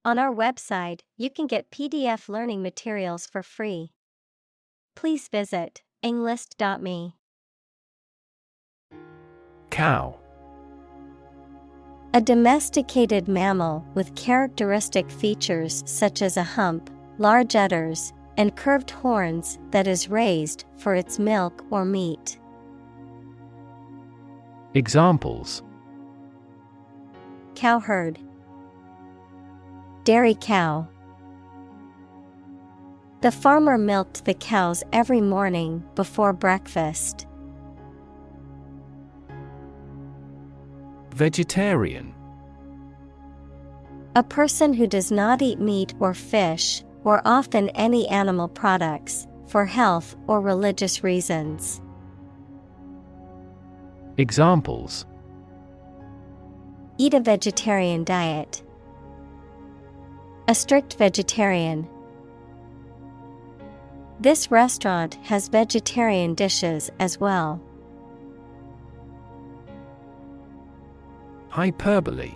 On our website, you can get PDF learning materials for free. Please visit englist.me. Cow. A domesticated mammal with characteristic features such as a hump, large udders, and curved horns that is raised for its milk or meat. Examples: Cowherd, dairy cow. The farmer milked the cows every morning before breakfast. Vegetarian. A person who does not eat meat or fish, or often any animal products, for health or religious reasons. Examples: Eat a vegetarian diet. A strict vegetarian. This restaurant has vegetarian dishes as well. Hyperbole.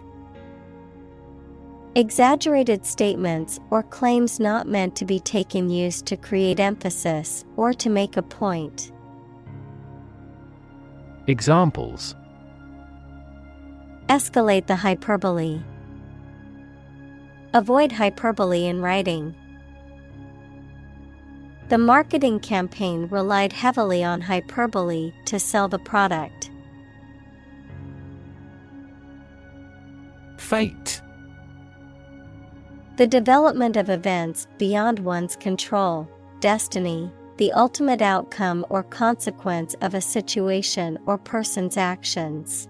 Exaggerated statements or claims not meant to be taken used to create emphasis or to make a point. Examples: Escalate the hyperbole. Avoid hyperbole in writing. The marketing campaign relied heavily on hyperbole to sell the product. Fate. The development of events beyond one's control, destiny, the ultimate outcome or consequence of a situation or person's actions.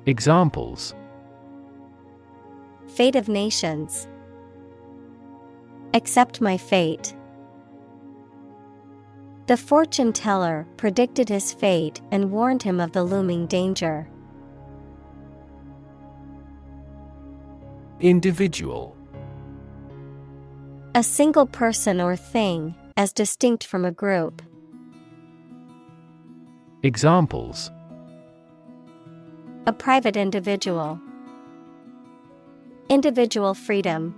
Examples: Fate of nations. Accept my fate. The fortune teller predicted his fate and warned him of the looming danger. Individual. A single person or thing, as distinct from a group. Examples: A private individual. Individual freedom.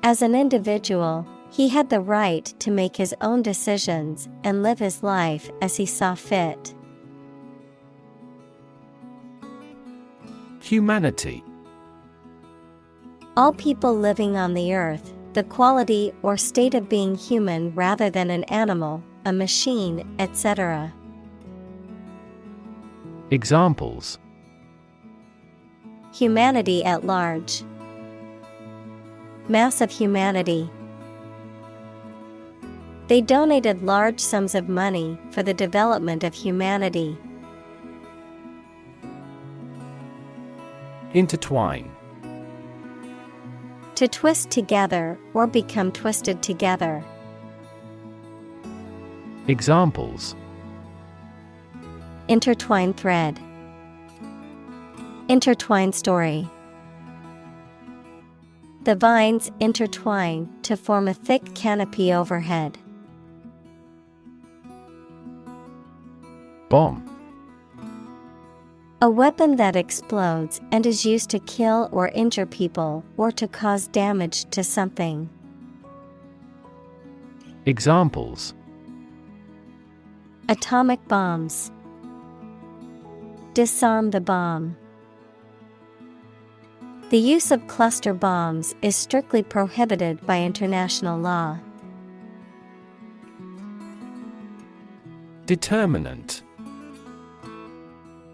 As an individual, he had the right to make his own decisions and live his life as he saw fit. Humanity. All people living on the earth, the quality or state of being human rather than an animal, a machine, etc. Examples: Humanity at large. Mass of humanity. They donated large sums of money for the development of humanity. Intertwine. To twist together or become twisted together. Examples: Intertwined thread. Intertwined story. The vines intertwine to form a thick canopy overhead. Bomb. A weapon that explodes and is used to kill or injure people or to cause damage to something. Examples: Atomic bombs. Disarm the bomb. The use of cluster bombs is strictly prohibited by international law. Determinant.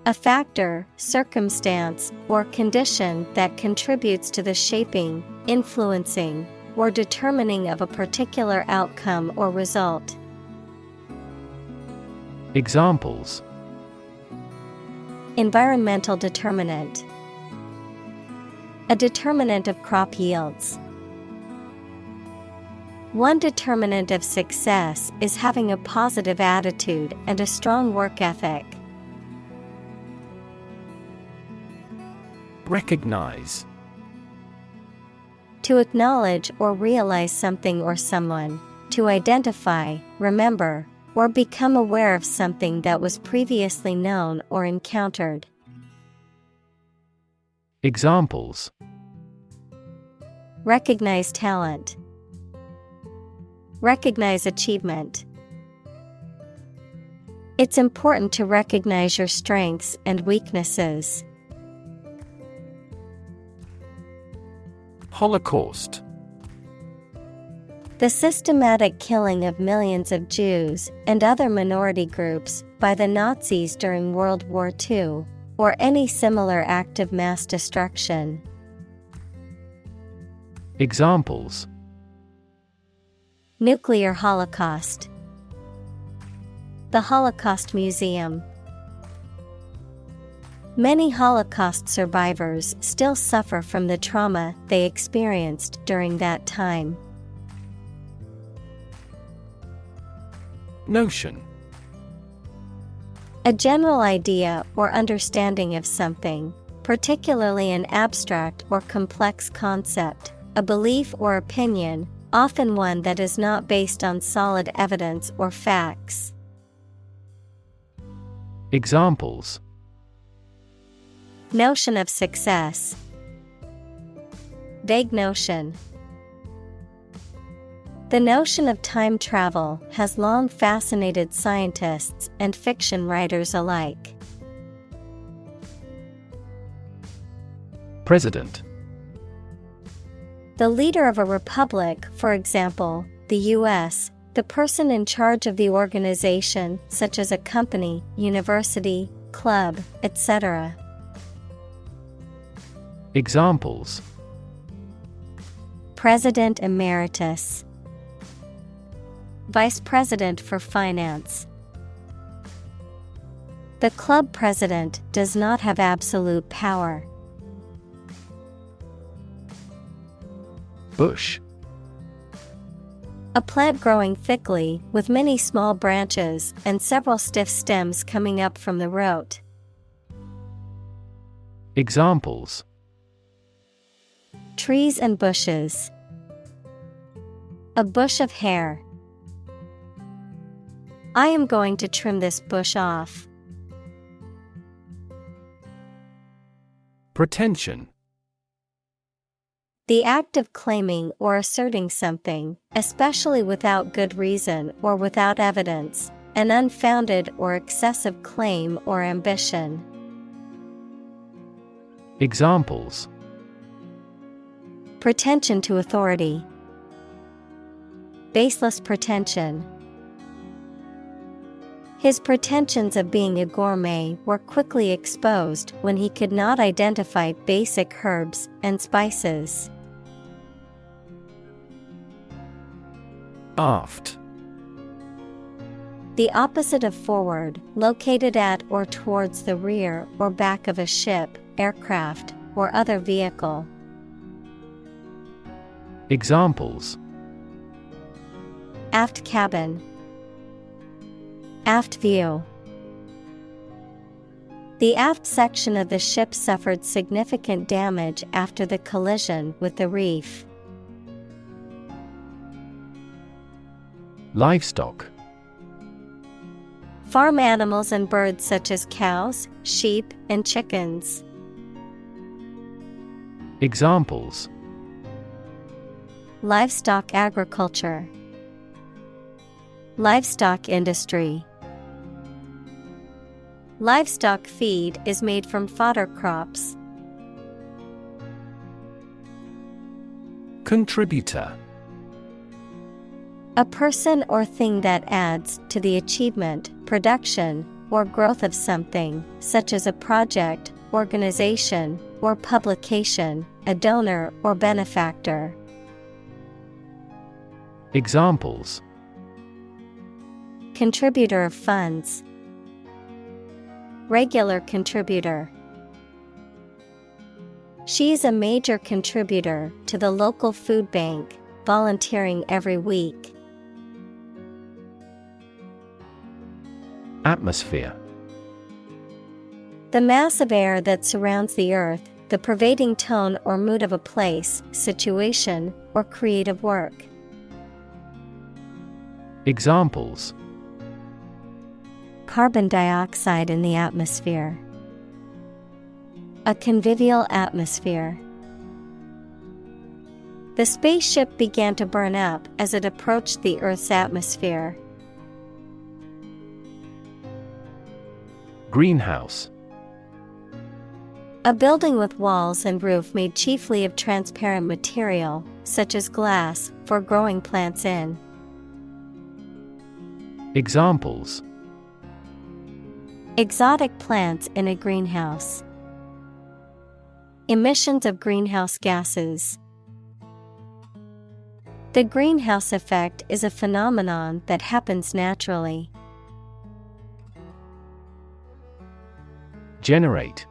A factor, circumstance, or condition that contributes to the shaping, influencing, or determining of a particular outcome or result. Examples: Environmental determinant. A determinant of crop yields. One determinant of success is having a positive attitude and a strong work ethic. Recognize. To acknowledge or realize something or someone, to identify, remember, or become aware of something that was previously known or encountered. Examples: recognize talent, recognize achievement. It's important to recognize your strengths and weaknesses. Holocaust. The systematic killing of millions of Jews and other minority groups by the Nazis during World War II, or any similar act of mass destruction. Examples: nuclear holocaust, the Holocaust Museum. Many Holocaust survivors still suffer from the trauma they experienced during that time. Notion. A general idea or understanding of something, particularly an abstract or complex concept, a belief or opinion, often one that is not based on solid evidence or facts. Examples: notion of success, vague notion. The notion of time travel has long fascinated scientists and fiction writers alike. President. The leader of a republic, for example, the U.S., the person in charge of the organization, such as a company, university, club, etc. Examples: President Emeritus, Vice President for Finance. The club president does not have absolute power. Bush. A plant growing thickly, with many small branches and several stiff stems coming up from the root. Examples: trees and bushes, a bush of hair. I am going to trim this bush off. Pretension. The act of claiming or asserting something, especially without good reason or without evidence, an unfounded or excessive claim or ambition. Examples: pretension to authority, baseless pretension. His pretensions of being a gourmet were quickly exposed when he could not identify basic herbs and spices. Aft. The opposite of forward, located at or towards the rear or back of a ship, aircraft, or other vehicle. Examples: aft cabin, aft view. The aft section of the ship suffered significant damage after the collision with the reef. Livestock. Farm animals and birds such as cows, sheep, and chickens. Examples: livestock agriculture, livestock industry. Livestock feed is made from fodder crops. Contributor. A person or thing that adds to the achievement, production, or growth of something, such as a project, organization, or publication, a donor or benefactor. Examples: contributor of funds, regular contributor. She is a major contributor to the local food bank, volunteering every week. Atmosphere. The mass of air that surrounds the earth, the pervading tone or mood of a place, situation, or creative work. Examples: carbon dioxide in the atmosphere, A convivial atmosphere. The spaceship began to burn up as it approached the Earth's atmosphere. Greenhouse. A building with walls and roof made chiefly of transparent material, such as glass, for growing plants in. Examples: exotic plants in a greenhouse. Emissions of greenhouse gases. The greenhouse effect is a phenomenon that happens naturally. Generate.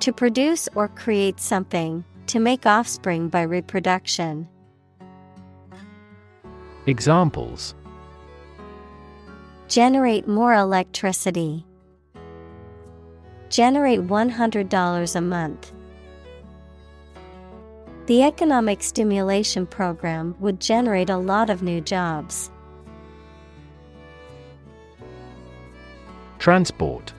To produce or create something, to make offspring by reproduction. Examples: generate more electricity. Generate $100 a month. The economic stimulation program would generate a lot of new jobs. Transport.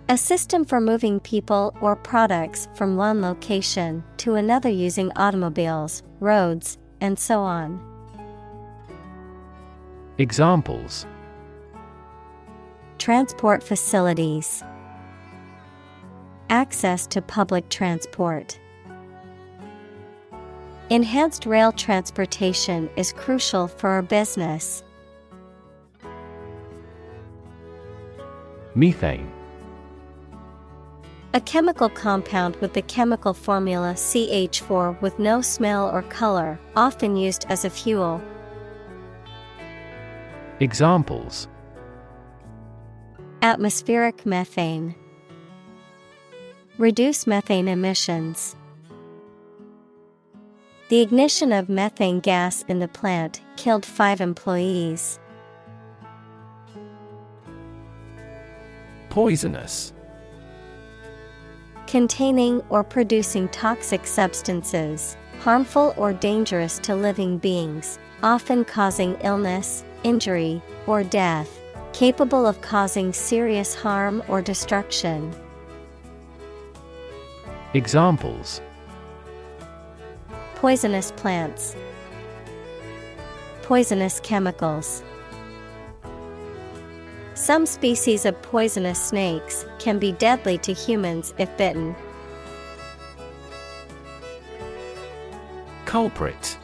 A system for moving people or products from one location to another using automobiles, roads, and so on. Examples: transport facilities. Access to public transport. Enhanced rail transportation is crucial for our business. Methane. A chemical compound with the chemical formula CH4 with no smell or color, often used as a fuel. Examples: atmospheric methane. Reduce methane emissions. The ignition of methane gas in the plant killed 5 employees. Poisonous. Containing or producing toxic substances, harmful or dangerous to living beings, often causing illness, injury, or death, capable of causing serious harm or destruction. Examples: poisonous plants. Poisonous chemicals. Some species of poisonous snakes can be deadly to humans if bitten. Culprit.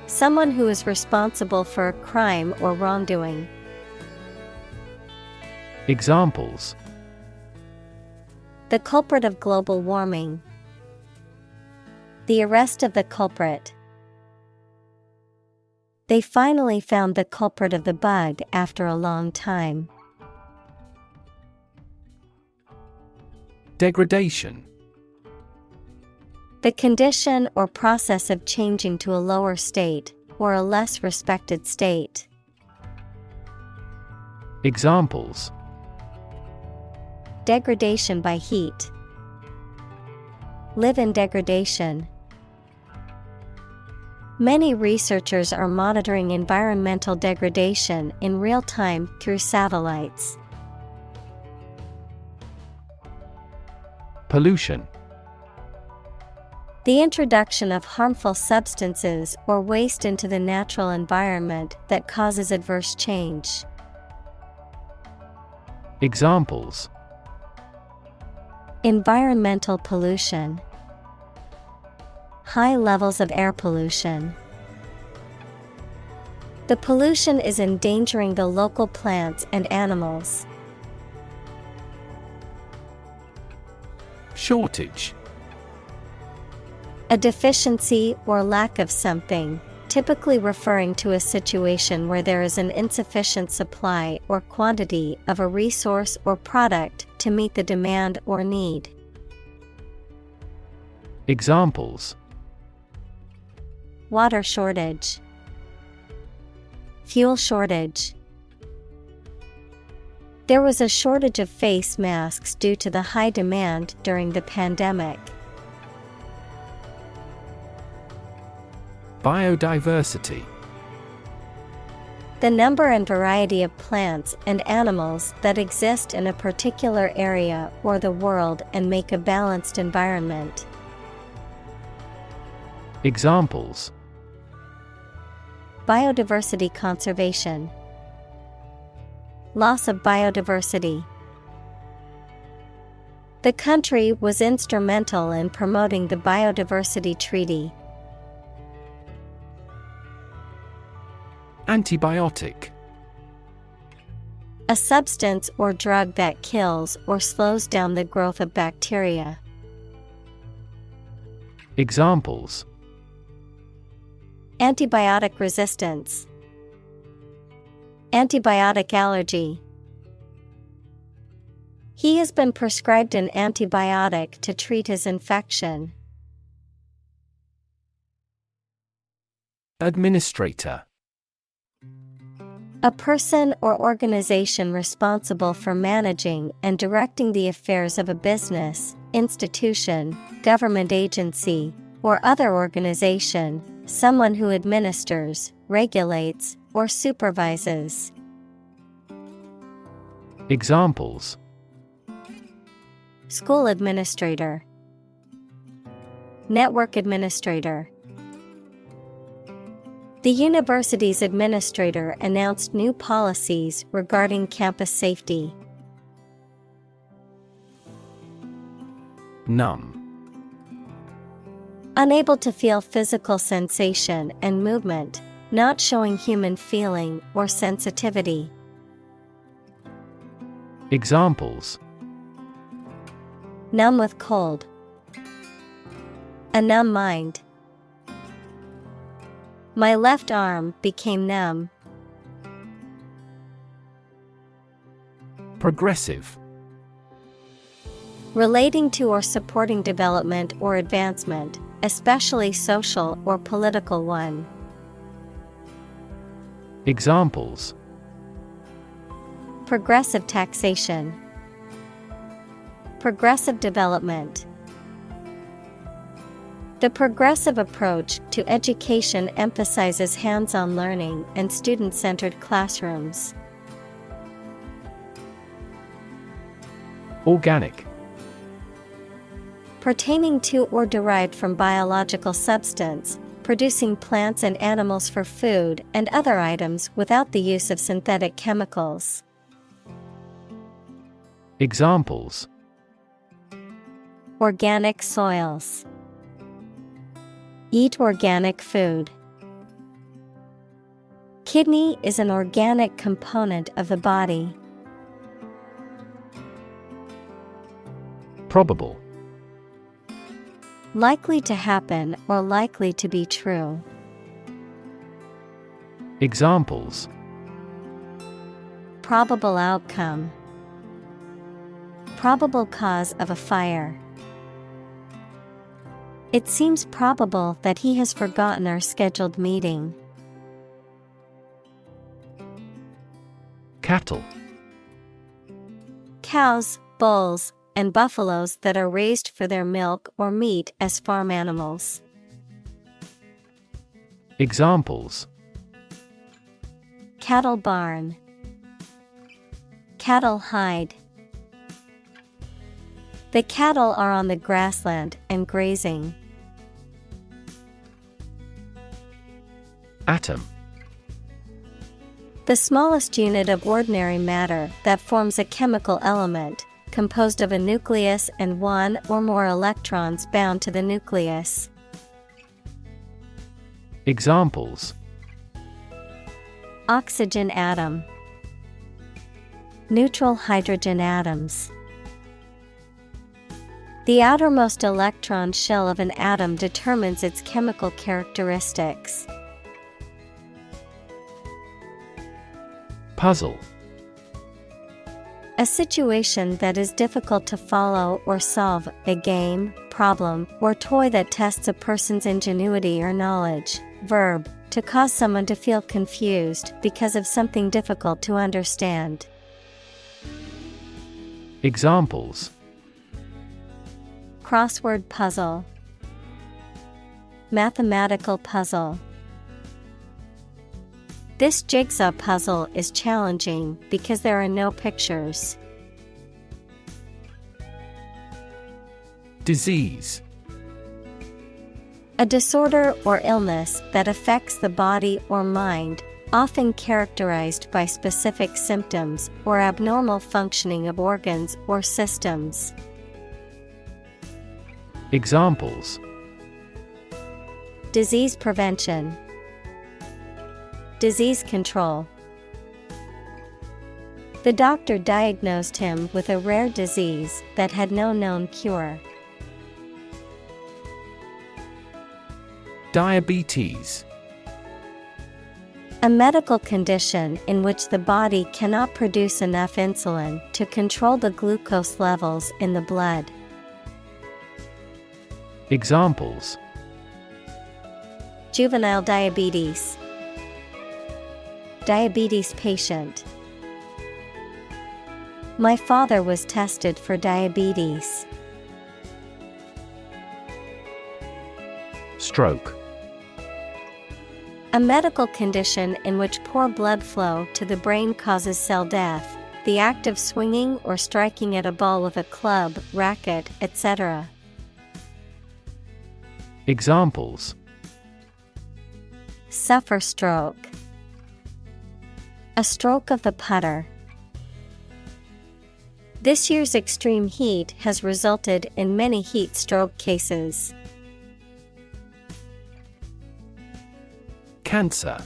Someone who is responsible for a crime or wrongdoing. Examples: the culprit of global warming. The arrest of the culprit. They finally found the culprit of the bug after a long time. Degradation. The condition or process of changing to a lower state, or a less respected state. Examples: degradation by heat. Live in degradation. Many researchers are monitoring environmental degradation in real time through satellites. Pollution. The introduction of harmful substances or waste into the natural environment that causes adverse change. Examples: environmental pollution. High levels of air pollution. The pollution is endangering the local plants and animals. Shortage. A deficiency or lack of something, typically referring to a situation where there is an insufficient supply or quantity of a resource or product to meet the demand or need. Examples: water shortage. Fuel shortage. There was a shortage of face masks due to the high demand during the pandemic. Biodiversity. The number and variety of plants and animals that exist in a particular area or the world and make a balanced environment. Examples: Biodiversity conservation. Loss of biodiversity. The country was instrumental in promoting the Biodiversity Treaty. Antibiotic. A substance or drug that kills or slows down the growth of bacteria. Examples: Antibiotic resistance. Antibiotic allergy. He has been prescribed an antibiotic to treat his infection. Administrator. A person or organization responsible for managing and directing the affairs of a business, institution, government agency, or other organization, someone who administers, regulates, or supervises. Examples: School administrator. Network administrator. The university's administrator announced new policies regarding campus safety. Numb. Unable to feel physical sensation and movement, not showing human feeling or sensitivity. Examples: Numb with cold. A numb mind. My left arm became numb. Progressive. Relating to or supporting development or advancement, especially social or political one. Examples: Progressive taxation. Progressive development. The progressive approach to education emphasizes hands-on learning and student-centered classrooms. Organic. Pertaining to or derived from biological substance, producing plants and animals for food and other items without the use of synthetic chemicals. Examples: Organic soils. Eat organic food. Kidney is an organic component of the body. Probable. Likely to happen or likely to be true. Examples: Probable outcome. Probable cause of a fire. It seems probable that he has forgotten our scheduled meeting. Cattle. Cows, bulls, and buffaloes that are raised for their milk or meat as farm animals. Examples: Cattle barn. Cattle hide. The cattle are on the grassland and grazing. Atom. The smallest unit of ordinary matter that forms a chemical element, composed of a nucleus and one or more electrons bound to the nucleus. Examples: Oxygen atom. Neutral hydrogen atoms. The outermost electron shell of an atom determines its chemical characteristics. Puzzle. A situation that is difficult to follow or solve, a game, problem, or toy that tests a person's ingenuity or knowledge. Verb, to cause someone to feel confused because of something difficult to understand. Examples: Crossword puzzle. Mathematical puzzle. This jigsaw puzzle is challenging because there are no pictures. Disease. A disorder or illness that affects the body or mind, often characterized by specific symptoms or abnormal functioning of organs or systems. Examples: Disease prevention, disease control. The doctor diagnosed him with a rare disease that had no known cure. Diabetes. A medical condition in which the body cannot produce enough insulin to control the glucose levels in the blood. Examples: Juvenile diabetes, diabetes patient. My father was tested for diabetes. Stroke. A medical condition in which poor blood flow to the brain causes cell death, the act of swinging or striking at a ball with a club, racket, etc. Examples: Suffer stroke, a stroke of the putter. This year's extreme heat has resulted in many heat stroke cases. Cancer.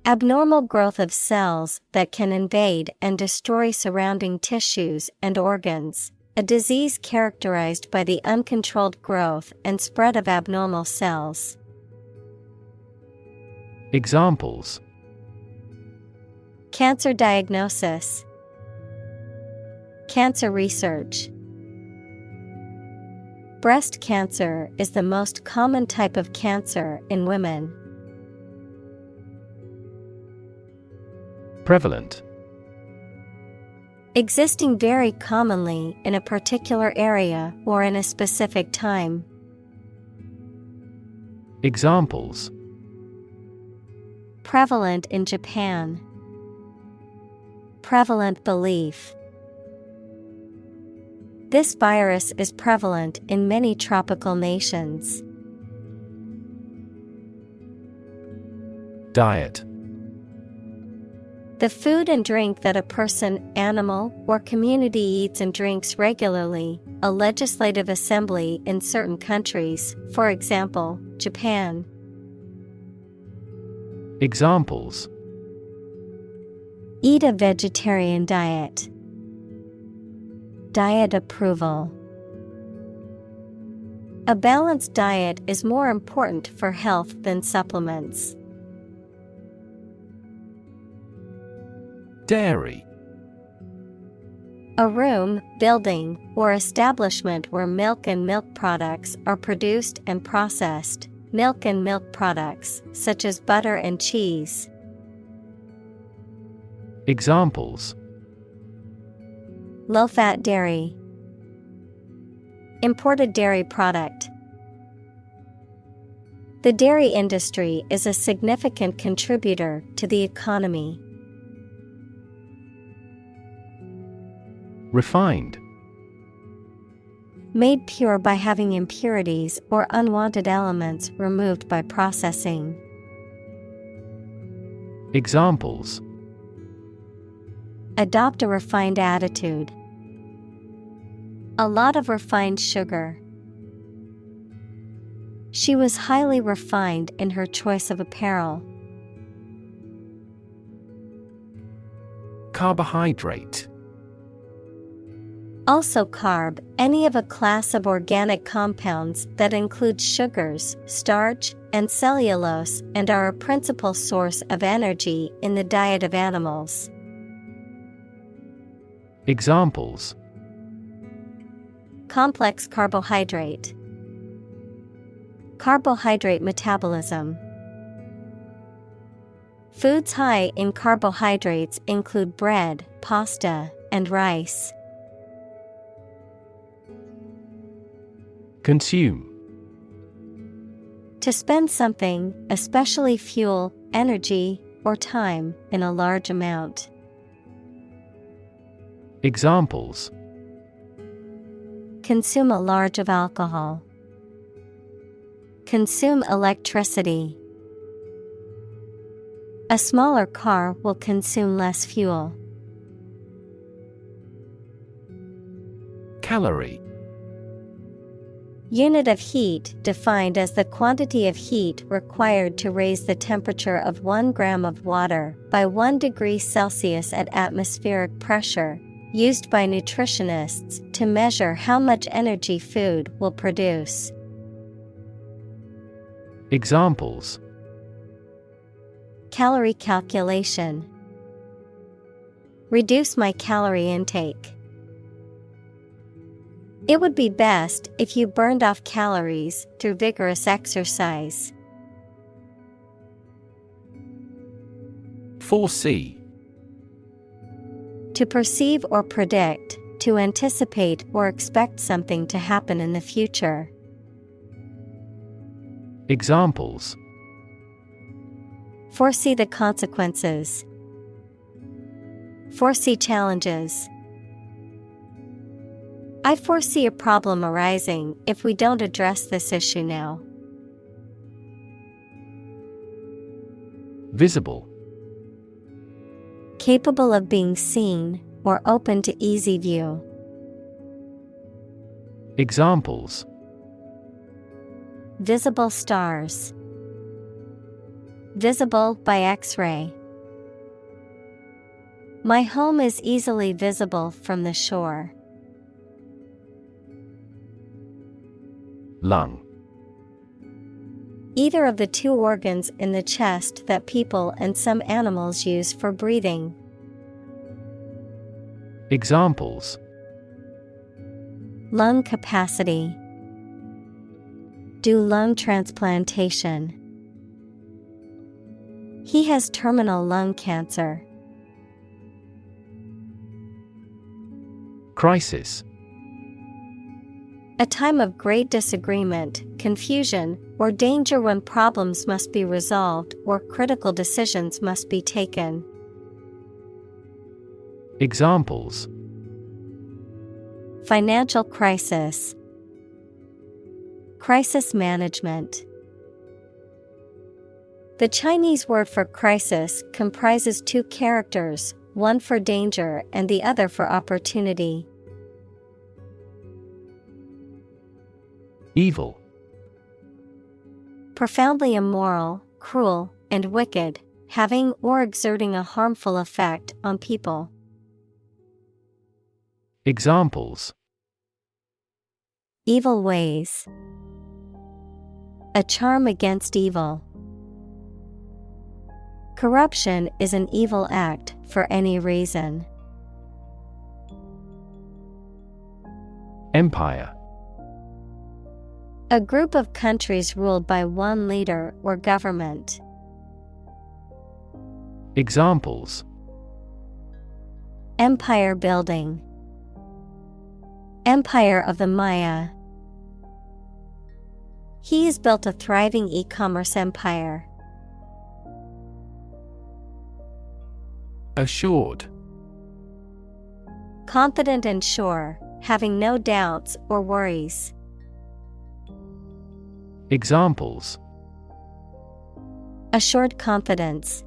Abnormal growth of cells that can invade and destroy surrounding tissues and organs. A disease characterized by the uncontrolled growth and spread of abnormal cells. Examples: Cancer diagnosis, cancer research. Breast cancer is the most common type of cancer in women. Prevalent. Existing very commonly in a particular area or in a specific time. Examples: Prevalent in Japan. Prevalent belief. This virus is prevalent in many tropical nations. Diet. The food and drink that a person, animal, or community eats and drinks regularly. A legislative assembly in certain countries, for example, Japan. Examples: Eat a vegetarian diet. Diet approval. A balanced diet is more important for health than supplements. Dairy. A room, building, or establishment where milk and milk products are produced and processed. Milk and milk products, such as butter and cheese. Examples: Low-fat dairy. Imported dairy product. The dairy industry is a significant contributor to the economy. Refined. Made pure by having impurities or unwanted elements removed by processing. Examples: Adopt a refined attitude. A lot of refined sugar. She was highly refined in her choice of apparel. Carbohydrate. Also carb, any of a class of organic compounds that include sugars, starch, and cellulose and are a principal source of energy in the diet of animals. Examples: Complex carbohydrate. Carbohydrate metabolism. Foods high in carbohydrates include bread, pasta, and rice. Consume. To spend something, especially fuel, energy, or time, in a large amount. Examples: Consume a large of alcohol. Consume electricity. A smaller car will consume less fuel. Calorie. Unit of heat defined as the quantity of heat required to raise the temperature of 1 gram of water by 1 degree Celsius at atmospheric pressure, used by nutritionists to measure how much energy food will produce. Examples: Calorie calculation. Reduce my calorie intake. It would be best if you burned off calories through vigorous exercise. Foresee. To perceive or predict, to anticipate or expect something to happen in the future. Examples: Foresee the consequences. Foresee challenges. I foresee a problem arising if we don't address this issue now. Visible. Capable of being seen or open to easy view. Examples: Visible stars. Visible by X-ray. My home is easily visible from the shore. Lung. Either of the two organs in the chest that people and some animals use for breathing. Examples: Lung capacity. Do lung transplantation. He has terminal lung cancer. Crisis. A time of great disagreement, confusion, or danger when problems must be resolved or critical decisions must be taken. Examples: Financial crisis. Crisis management. The Chinese word for crisis comprises two characters, one for danger and the other for opportunity. Evil. Profoundly immoral, cruel, and wicked, having or exerting a harmful effect on people. Examples: Evil ways. A charm against evil. Corruption is an evil act for any reason. Empire. A group of countries ruled by one leader or government. Examples: Empire building. Empire of the Maya. He has built a thriving e-commerce empire. Assured. Confident and sure, having no doubts or worries. Examples: Assured confidence.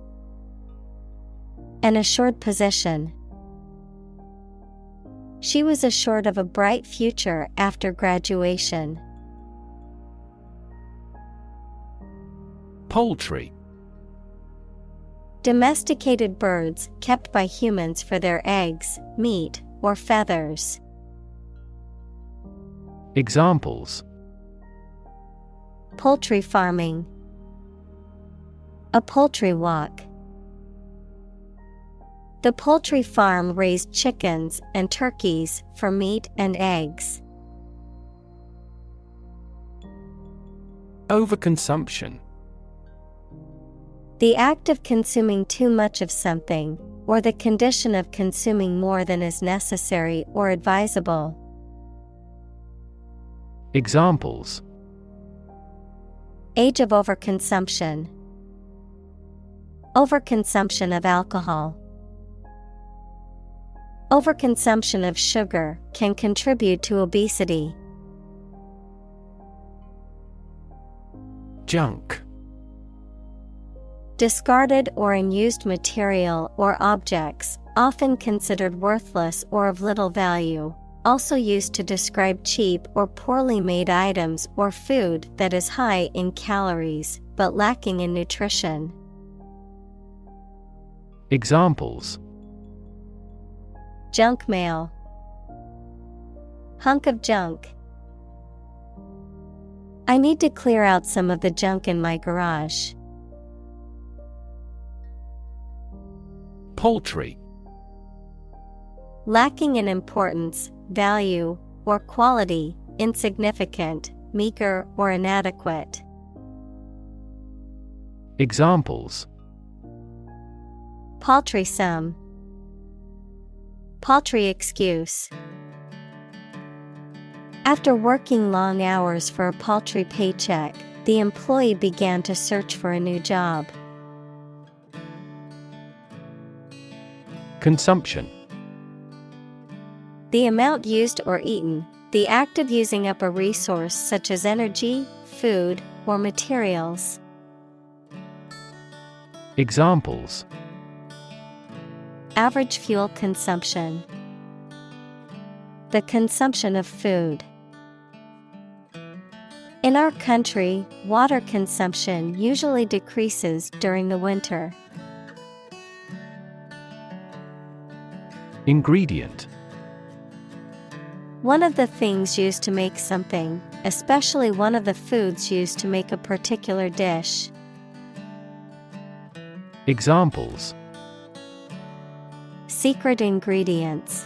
An assured position. She was assured of a bright future after graduation. Poultry. Domesticated birds kept by humans for their eggs, meat, or feathers. Examples: Poultry farming. A poultry walk. The poultry farm raised chickens and turkeys for meat and eggs. Overconsumption. The act of consuming too much of something, or the condition of consuming more than is necessary or advisable. Examples: Age of overconsumption. Overconsumption of alcohol. Overconsumption of sugar can contribute to obesity. Junk. Discarded or unused material or objects, often considered worthless or of little value, also used to describe cheap or poorly made items or food that is high in calories but lacking in nutrition. Examples: Junk mail. Hunk of junk. I need to clear out some of the junk in my garage. Paltry. Lacking in importance, value, or quality, insignificant, meager, or inadequate. Examples: Paltry sum. Paltry excuse. After working long hours for a paltry paycheck, the employee began to search for a new job. Consumption. The amount used or eaten, the act of using up a resource such as energy, food, or materials. Examples: Average fuel consumption. The consumption of food. In our country, water consumption usually decreases during the winter. Ingredient. One of the things used to make something, especially one of the foods used to make a particular dish. Examples: Secret ingredients.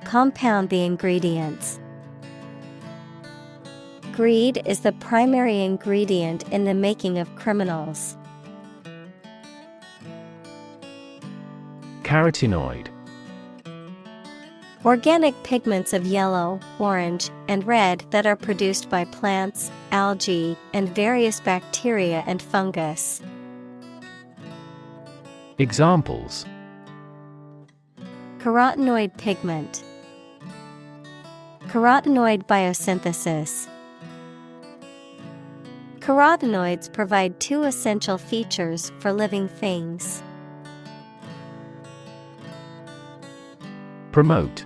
Compound the ingredients. Greed is the primary ingredient in the making of criminals. Carotenoid. Organic pigments of yellow, orange, and red that are produced by plants, algae, and various bacteria and fungus. Examples: Carotenoid pigment. Carotenoid biosynthesis. Carotenoids provide two essential features for living things. Promote.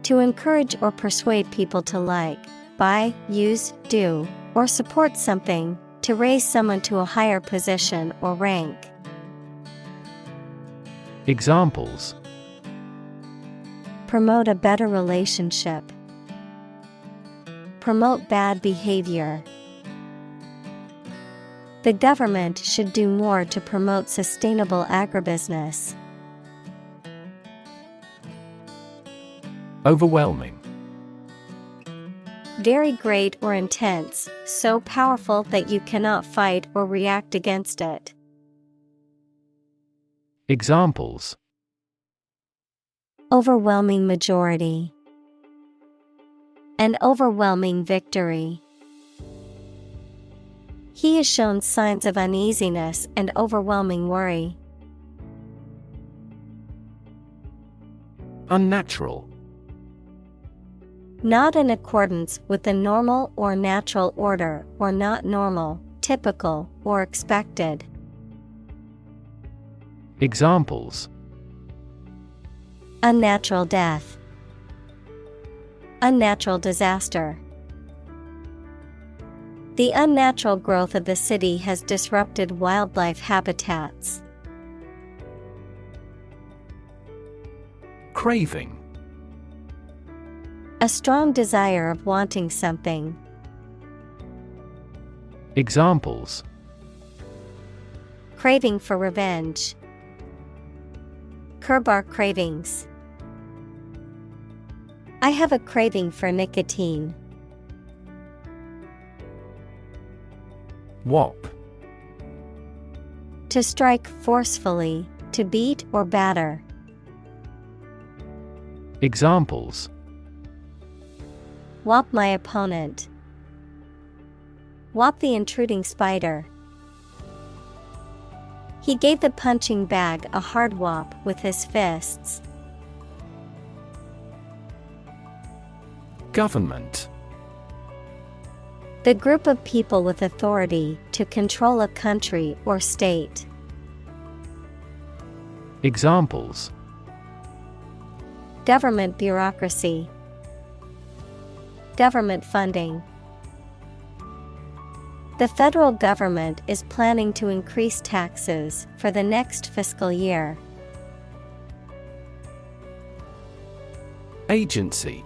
To encourage or persuade people to like, buy, use, do, or support something, to raise someone to a higher position or rank. Examples: Promote a better relationship. Promote bad behavior. The government should do more to promote sustainable agribusiness. Overwhelming. Very great or intense, so powerful that you cannot fight or react against it. Examples: Overwhelming majority. An overwhelming victory. He has shown signs of uneasiness and overwhelming worry. Unnatural. Not in accordance with the normal or natural order, or not normal, typical, or expected. Examples: Unnatural death. Unnatural disaster. The unnatural growth of the city has disrupted wildlife habitats. Craving. A strong desire of wanting something. Examples: Craving for revenge. Curb our cravings. I have a craving for nicotine. Whop. To strike forcefully, to beat or batter. Examples: Whop my opponent. Whop the intruding spider. He gave the punching bag a hard whop with his fists. Government. The group of people with authority to control a country or state. Examples: Government bureaucracy. Government funding. The federal government is planning to increase taxes for the next fiscal year. Agency.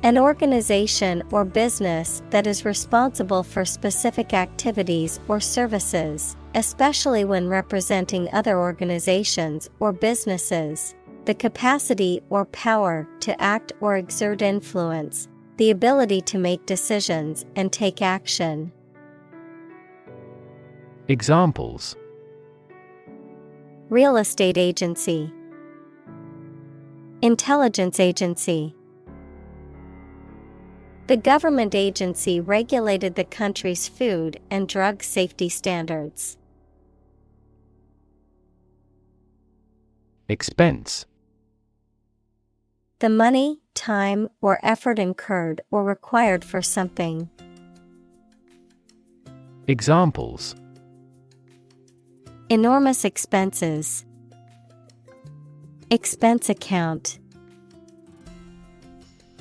An organization or business that is responsible for specific activities or services, especially when representing other organizations or businesses. The capacity or power to act or exert influence, the ability to make decisions and take action. Examples: Real estate agency. Intelligence agency. The government agency regulated the country's food and drug safety standards. Expense. The money, time, or effort incurred or required for something. Examples: Enormous expenses. Expense account.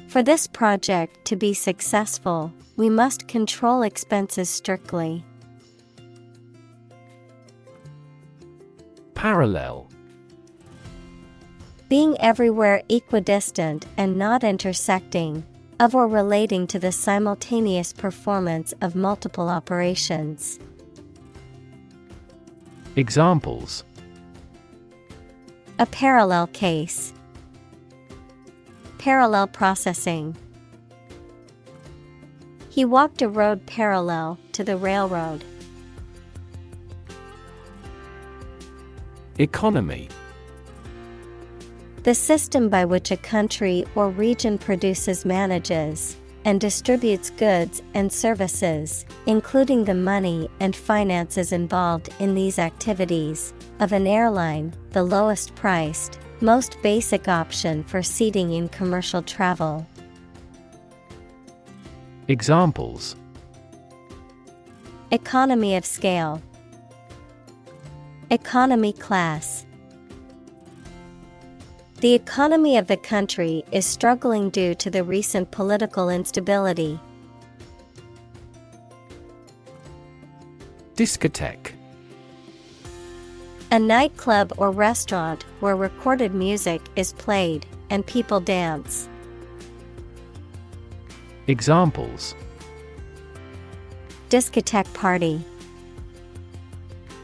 For this project to be successful, we must control expenses strictly. Parallel. Being everywhere equidistant and not intersecting, of or relating to the simultaneous performance of multiple operations. Examples: A parallel case. Parallel processing. He walked a road parallel to the railroad. Economy. The system by which a country or region produces, manages, and distributes goods and services, including the money and finances involved in these activities, of an airline, the lowest priced, most basic option for seating in commercial travel. Examples: Economy of scale. Economy class. The economy of the country is struggling due to the recent political instability. Discotheque. A nightclub or restaurant where recorded music is played and people dance. Examples: Discotheque party.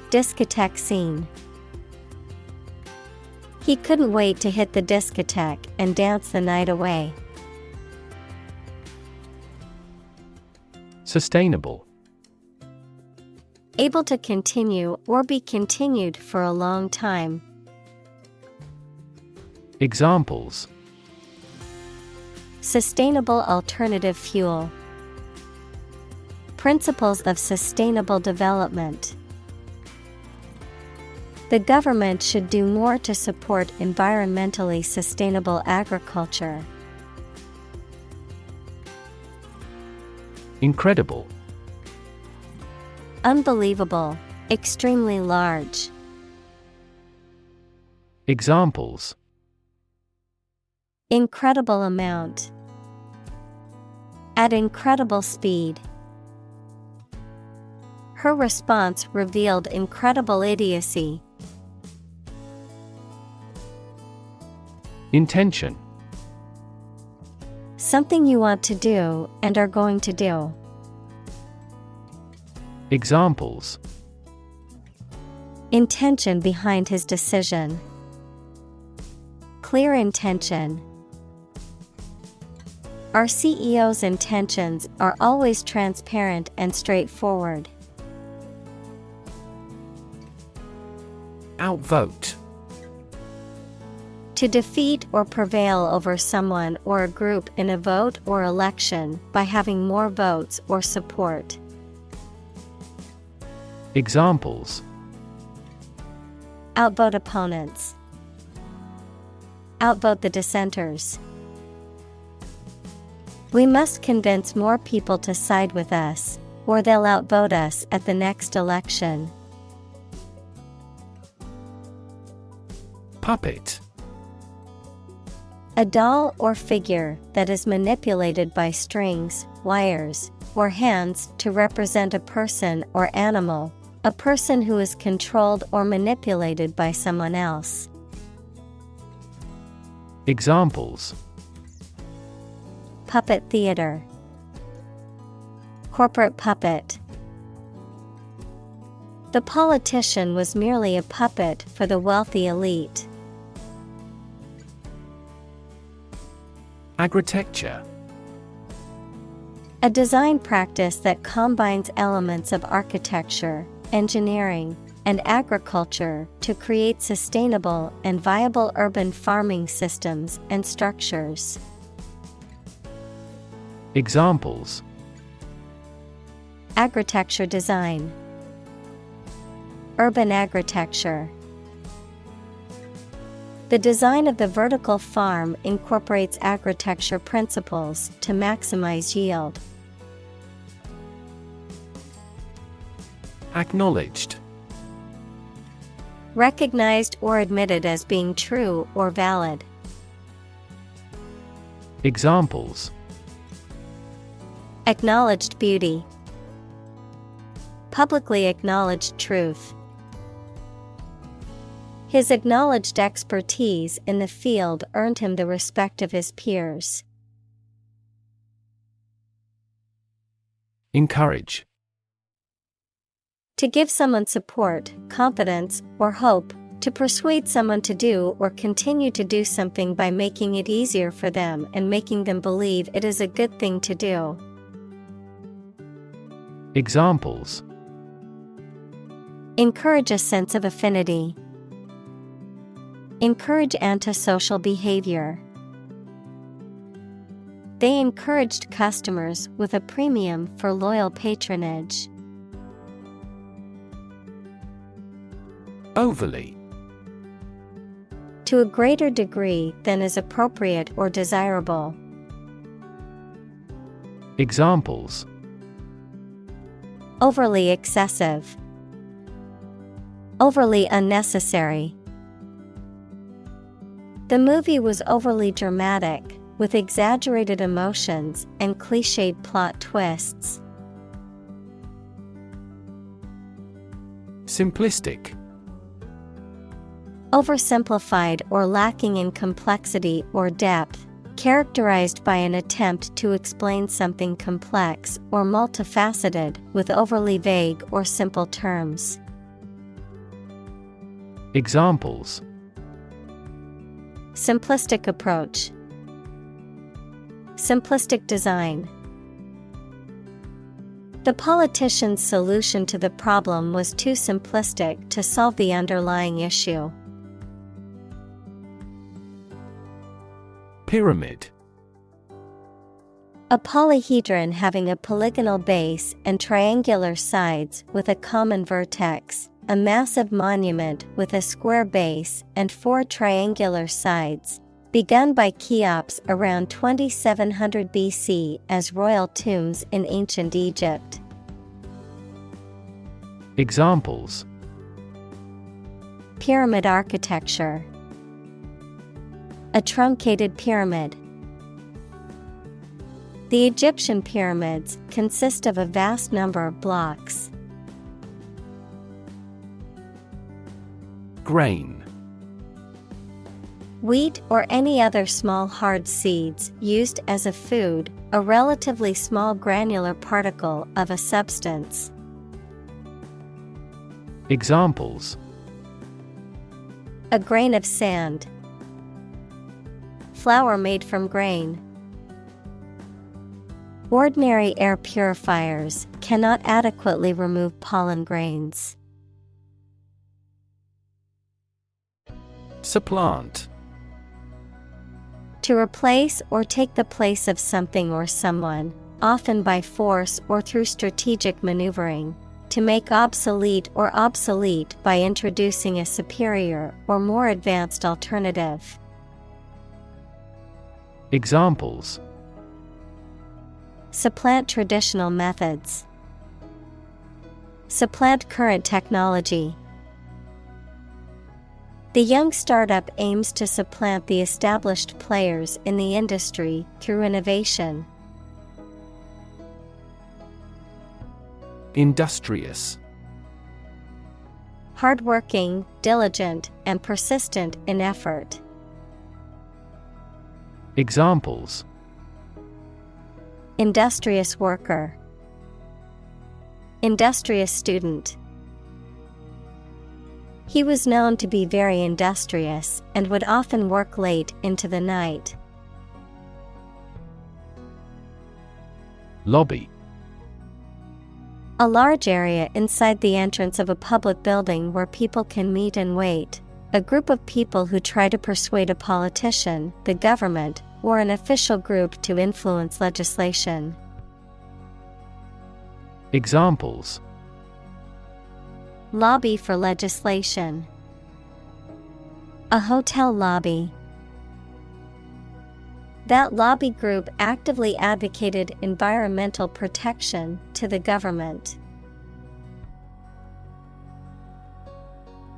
Discotheque scene. He couldn't wait to hit the discotheque and dance the night away. Sustainable. Able to continue or be continued for a long time. Examples: Sustainable alternative fuel. Principles of sustainable development. The government should do more to support environmentally sustainable agriculture. Incredible. Unbelievable, extremely large. Examples: Incredible amount. At incredible speed. Her response revealed incredible idiocy. Intention. Something you want to do and are going to do. Examples: Intention behind his decision. Clear intention. Our CEO's intentions are always transparent and straightforward. Outvote. To defeat or prevail over someone or a group in a vote or election by having more votes or support. Examples: Outvote opponents. Outvote the dissenters. We must convince more people to side with us, or they'll outvote us at the next election. Puppet. A doll or figure that is manipulated by strings, wires, or hands to represent a person or animal, a person who is controlled or manipulated by someone else. Examples: Puppet theater. Corporate puppet. The politician was merely a puppet for the wealthy elite. Agritecture. A design practice that combines elements of architecture, engineering, and agriculture to create sustainable and viable urban farming systems and structures. Examples: Agritecture design. Urban agritecture. The design of the vertical farm incorporates agritecture principles to maximize yield. Acknowledged. Recognized or admitted as being true or valid. Examples: Acknowledged beauty. Publicly acknowledged truth. His acknowledged expertise in the field earned him the respect of his peers. Encourage. To give someone support, confidence, or hope, to persuade someone to do or continue to do something by making it easier for them and making them believe it is a good thing to do. Examples: Encourage a sense of affinity. Encourage antisocial behavior. They encouraged customers with a premium for loyal patronage. Overly. To a greater degree than is appropriate or desirable. Examples: Overly excessive. Overly unnecessary. The movie was overly dramatic, with exaggerated emotions and cliched plot twists. Simplistic. Oversimplified or lacking in complexity or depth, characterized by an attempt to explain something complex or multifaceted with overly vague or simple terms. Examples: Simplistic approach. Simplistic design. The politician's solution to the problem was too simplistic to solve the underlying issue. Pyramid. A polyhedron having a polygonal base and triangular sides with a common vertex, a massive monument with a square base and 4 triangular sides, begun by Cheops around 2700 BC as royal tombs in ancient Egypt. Examples: Pyramid architecture. A truncated pyramid. The Egyptian pyramids consist of a vast number of blocks. Grain. Wheat or any other small hard seeds used as a food, a relatively small granular particle of a substance. Examples: A grain of sand. Flour made from grain. Ordinary air purifiers cannot adequately remove pollen grains. Supplant. To replace or take the place of something or someone, often by force or through strategic maneuvering. To make obsolete or obsolete by introducing a superior or more advanced alternative. Examples: Supplant traditional methods. Supplant current technology. The young startup aims to supplant the established players in the industry through innovation. Industrious. Hardworking, diligent, and persistent in effort. Examples: Industrious worker. Industrious student. He was known to be very industrious and would often work late into the night. Lobby. A large area inside the entrance of a public building where people can meet and wait. A group of people who try to persuade a politician, the government, or an official group to influence legislation. Examples: Lobby for legislation. A hotel lobby. That lobby group actively advocated environmental protection to the government.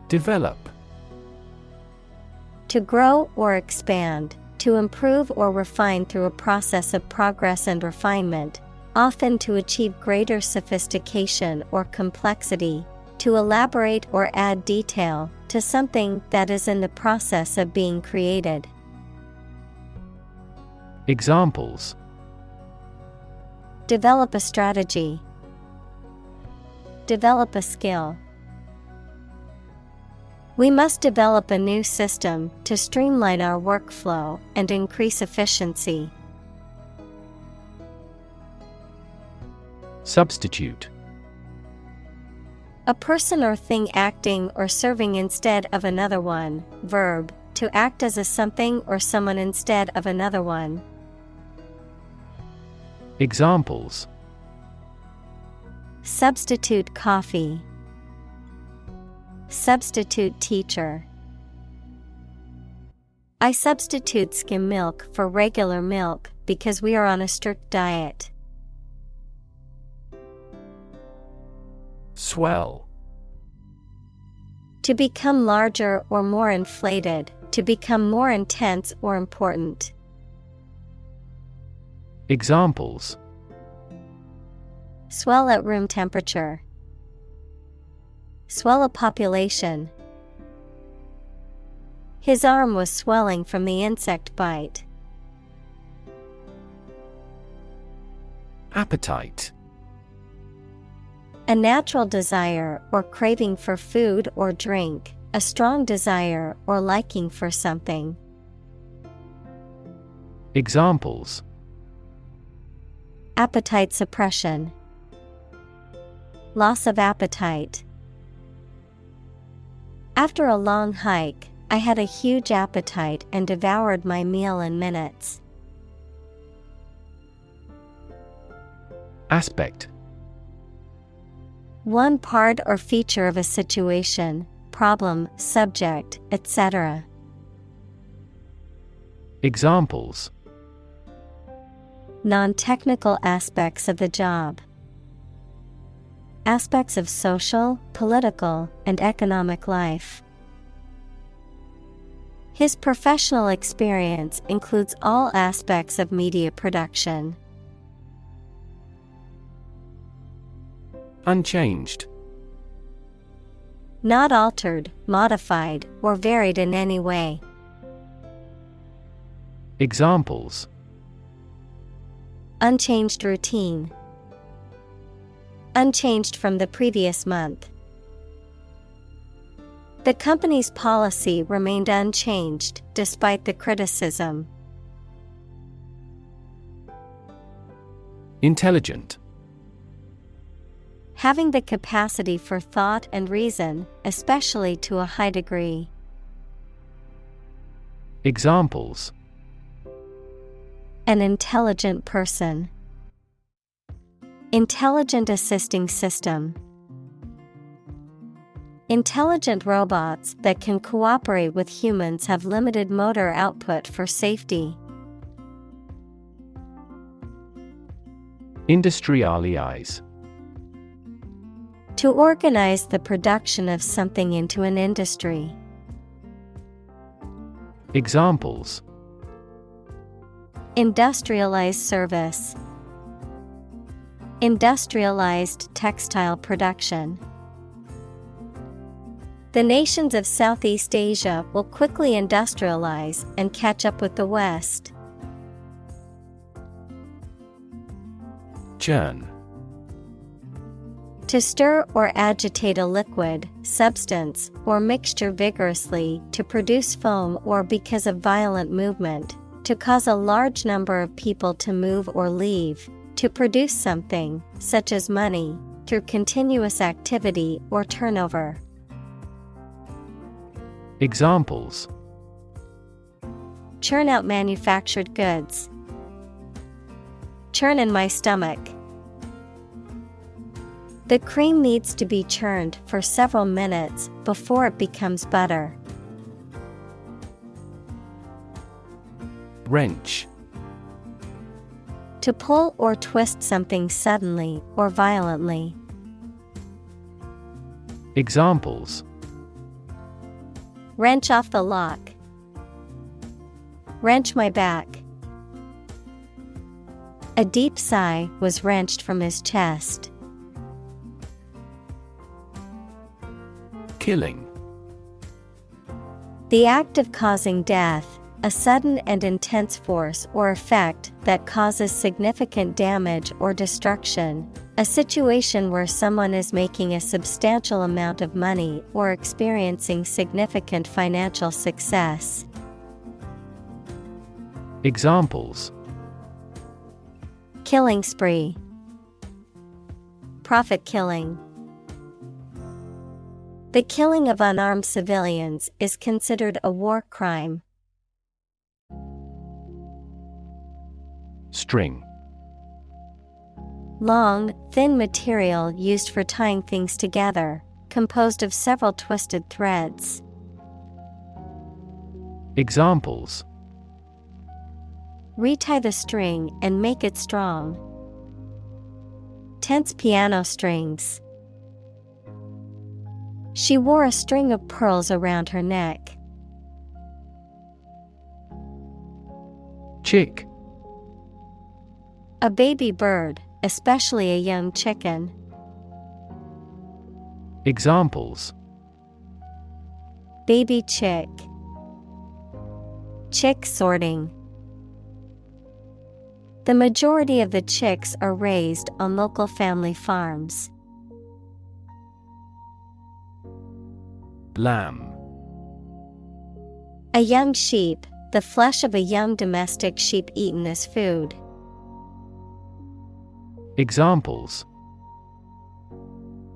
Develop. To grow or expand, to improve or refine through a process of progress and refinement, often to achieve greater sophistication or complexity, to elaborate or add detail to something that is in the process of being created. Examples: Develop a strategy. Develop a skill. We must develop a new system to streamline our workflow and increase efficiency. Substitute. A person or thing acting or serving instead of another one. Verb, to act as a something or someone instead of another one. Examples: Substitute coffee. Substitute teacher. I substitute skim milk for regular milk because we are on a strict diet. Swell. To become larger or more inflated, to become more intense or important. Examples: Swell at room temperature. Swell a population. His arm was swelling from the insect bite. Appetite. A natural desire or craving for food or drink, a strong desire or liking for something. Examples: Appetite suppression. Loss of appetite. After a long hike, I had a huge appetite and devoured my meal in minutes. Aspect. One part or feature of a situation, problem, subject, etc. Examples: Non-technical aspects of the job. Aspects of social, political, and economic life. His professional experience includes all aspects of media production. Unchanged. Not altered, modified, or varied in any way. Examples: Unchanged routine. Unchanged from the previous month. The company's policy remained unchanged despite the criticism. Intelligent. Having the capacity for thought and reason, especially to a high degree. Examples: An intelligent person. Intelligent assisting system. Intelligent robots that can cooperate with humans have limited motor output for safety. Industrialize. To organize the production of something into an industry. Examples: Industrialized service. Industrialized textile production. The nations of Southeast Asia will quickly industrialize and catch up with the West. Churn. To stir or agitate a liquid, substance, or mixture vigorously to produce foam or because of violent movement, to cause a large number of people to move or leave, to produce something, such as money, through continuous activity or turnover. Examples: Churn out manufactured goods. Churn in my stomach. The cream needs to be churned for several minutes before it becomes butter. Wrench. To pull or twist something suddenly or violently. Examples: Wrench off the lock. Wrench my back. A deep sigh was wrenched from his chest. Killing. The act of causing death, a sudden and intense force or effect that causes significant damage or destruction, a situation where someone is making a substantial amount of money or experiencing significant financial success. Examples: Killing spree. Profit killing. The killing of unarmed civilians is considered a war crime. String. Long, thin material used for tying things together, composed of several twisted threads. Examples: Retie the string and make it strong. Tense piano strings. She wore a string of pearls around her neck. Chick. A baby bird, especially a young chicken. Examples: Baby chick. Chick sorting. The majority of the chicks are raised on local family farms. Lamb. A young sheep, the flesh of a young domestic sheep eaten as food. Examples: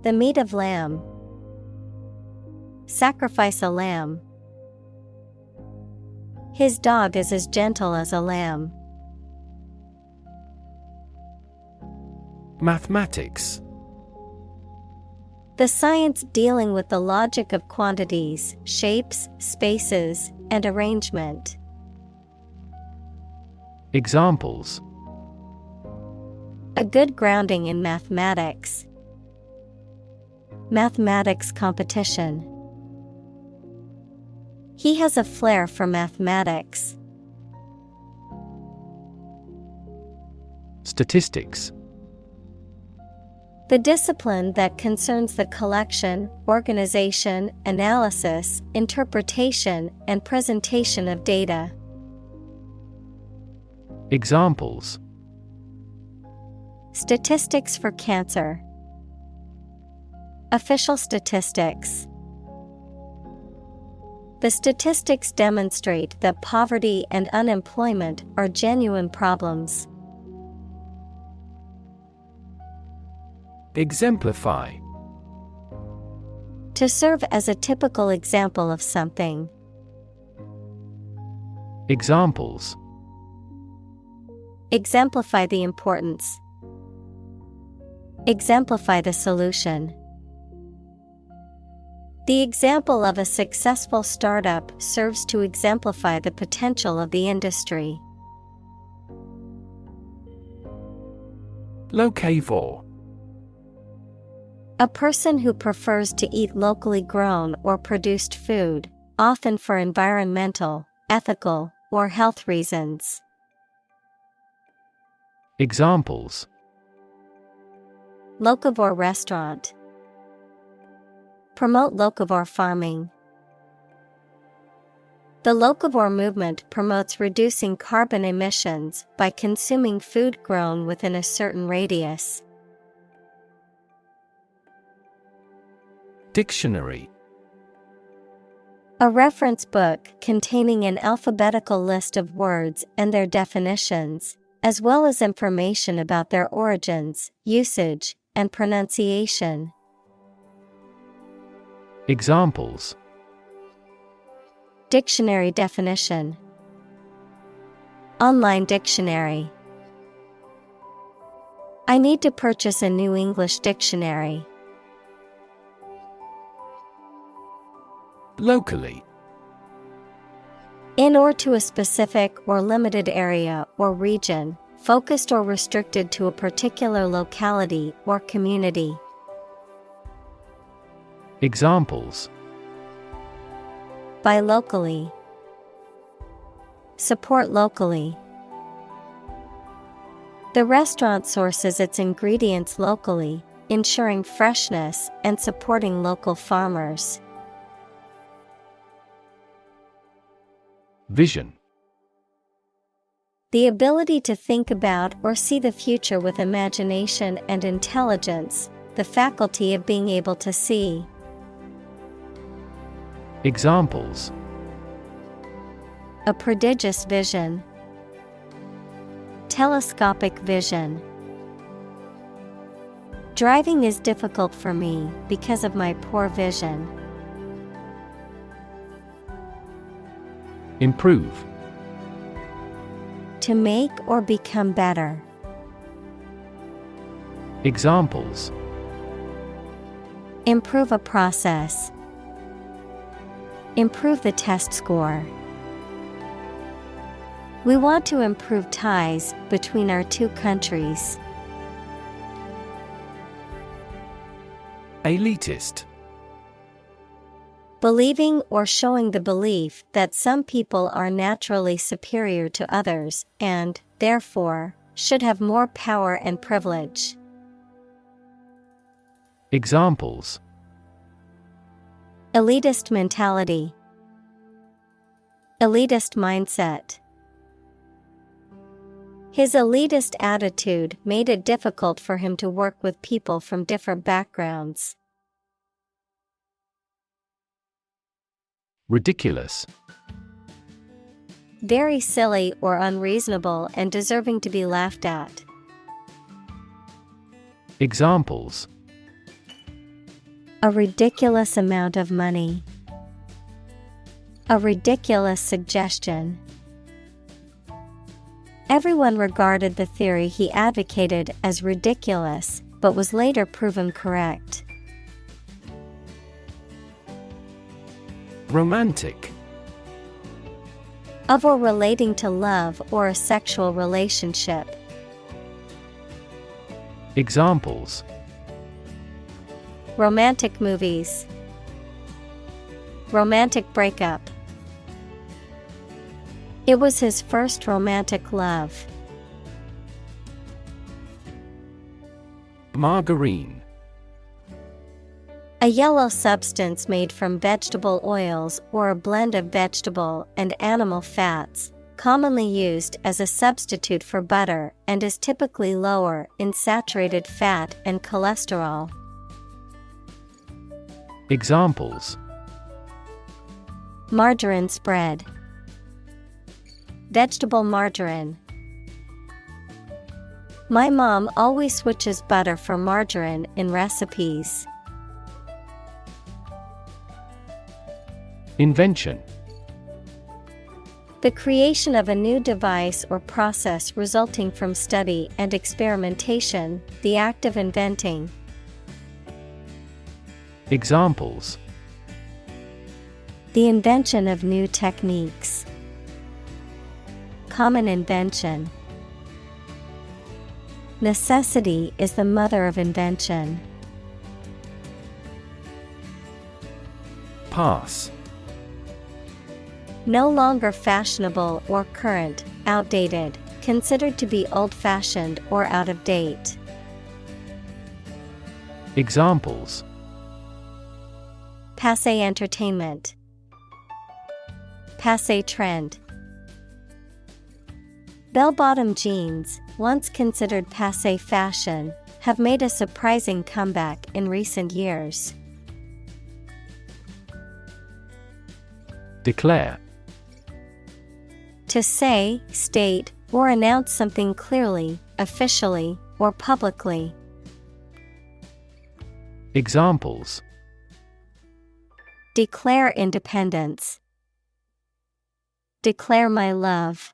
The meat of lamb. Sacrifice a lamb. His dog is as gentle as a lamb. Mathematics. The science dealing with the logic of quantities, shapes, spaces, and arrangement. Examples: A good grounding in mathematics. Mathematics competition. He has a flair for mathematics. Statistics. The discipline that concerns the collection, organization, analysis, interpretation, and presentation of data. Examples: Statistics for cancer. Official statistics. The statistics demonstrate that poverty and unemployment are genuine problems. Exemplify. To serve as a typical example of something. Examples: Exemplify the importance. Exemplify the solution. The example of a successful startup serves to exemplify the potential of the industry. Locavore. A person who prefers to eat locally grown or produced food, often for environmental, ethical, or health reasons. Examples: Locavore restaurant. Promote locavore farming. The locavore movement promotes reducing carbon emissions by consuming food grown within a certain radius. Dictionary. A reference book containing an alphabetical list of words and their definitions, as well as information about their origins, usage, and pronunciation. Examples: Dictionary definition. Online dictionary. I need to purchase a new English dictionary. Locally. In or to a specific or limited area or region, focused or restricted to a particular locality or community. Examples: Buy locally. Support locally. The restaurant sources its ingredients locally, ensuring freshness and supporting local farmers. Vision. The ability to think about or see the future with imagination and intelligence, the faculty of being able to see. Examples: A prodigious vision. Telescopic vision. Driving is difficult for me because of my poor vision. Improve. To make or become better. Examples: Improve a process. Improve the test score. We want to improve ties between our two countries. Elitist. Believing or showing the belief that some people are naturally superior to others and, therefore, should have more power and privilege. Examples: Elitist mentality. Elitist mindset. His elitist attitude made it difficult for him to work with people from different backgrounds. Ridiculous. Very silly or unreasonable and deserving to be laughed at. Examples: A ridiculous amount of money. A ridiculous suggestion. Everyone regarded the theory he advocated as ridiculous, but was later proven correct. Romantic. Of or relating to love or a sexual relationship. Examples: Romantic movies. Romantic breakup. It was his first romantic love. Margarine. A yellow substance made from vegetable oils or a blend of vegetable and animal fats, commonly used as a substitute for butter and is typically lower in saturated fat and cholesterol. Examples: Margarine spread. Vegetable margarine. My mom always switches butter for margarine in recipes. Invention. The creation of a new device or process resulting from study and experimentation, the act of inventing. Examples: The invention of new techniques. Common invention. Necessity is the mother of invention. Pass. No longer fashionable or current, outdated, considered to be old-fashioned or out of date. Examples: Passé entertainment. Passé trend. Bell-bottom jeans, once considered passé fashion, have made a surprising comeback in recent years. Declare. To say, state, or announce something clearly, officially, or publicly. Examples: Declare independence. Declare my love.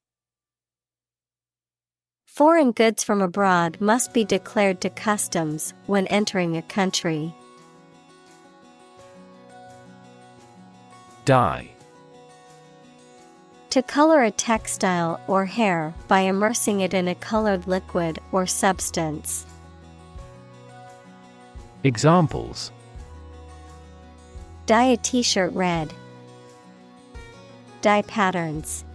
Foreign goods from abroad must be declared to customs when entering a country. Dye. To color a textile or hair by immersing it in a colored liquid or substance. Examples: Dye a t-shirt red. Dye patterns.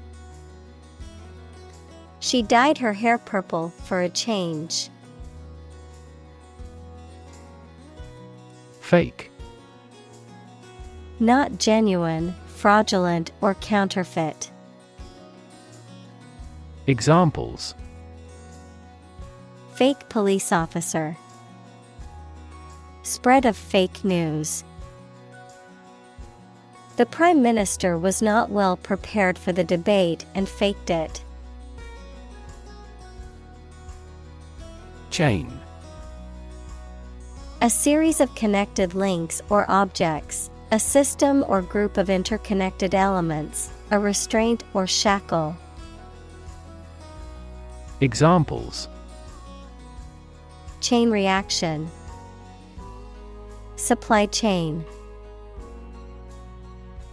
She dyed her hair purple for a change. Fake. Not genuine, fraudulent, or counterfeit. Examples: Fake police officer. Spread of fake news. The Prime Minister was not well prepared for the debate and faked it. Chain. A series of connected links or objects, a system or group of interconnected elements, a restraint or shackle. Examples: Chain reaction. Supply chain.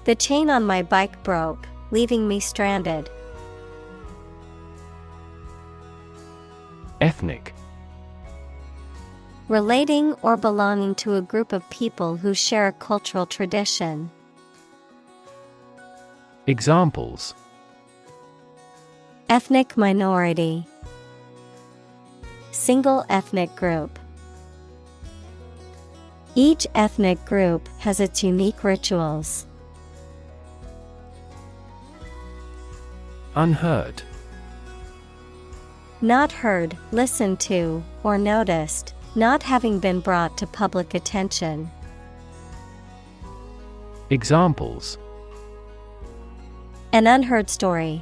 The chain on my bike broke, leaving me stranded. Ethnic. Relating or belonging to a group of people who share a cultural tradition. Examples: Ethnic minority. Single ethnic group. Each ethnic group has its unique rituals. Unheard. Not heard, listened to, or noticed, not having been brought to public attention. Examples: An unheard story.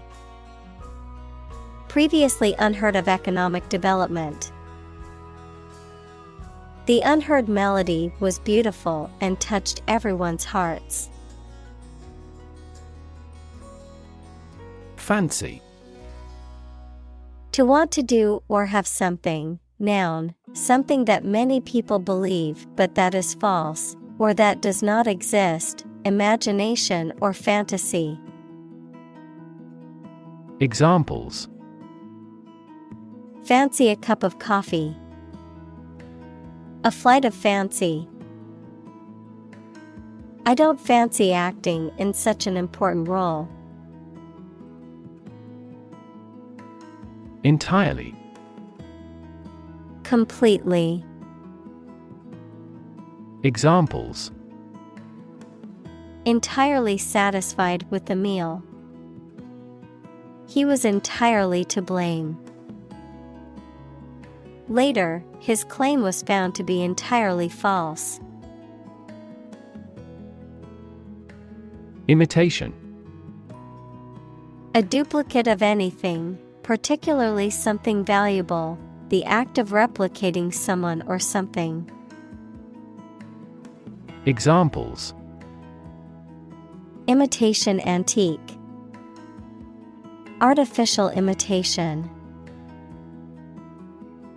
Previously unheard of economic development. The unheard melody was beautiful and touched everyone's hearts. Fancy. To want to do or have something, noun, something that many people believe but that is false, or that does not exist, imagination or fantasy. Examples: Fancy a cup of coffee. A flight of fancy. I don't fancy acting in such an important role. Entirely. Completely. Examples: Entirely satisfied with the meal. He was entirely to blame. Later, his claim was found to be entirely false. Imitation. A duplicate of anything, particularly something valuable, the act of replicating someone or something. Examples: Imitation antique. Artificial imitation.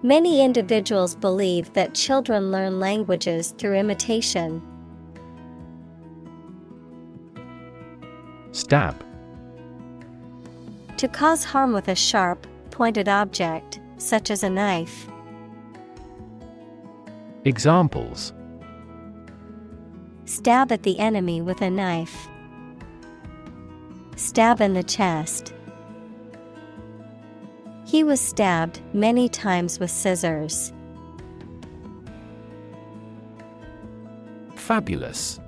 Many individuals believe that children learn languages through imitation. Stab. To cause harm with a sharp, pointed object, such as a knife. Examples: Stab at the enemy with a knife. Stab in the chest. He was stabbed many times with scissors. Fabulous.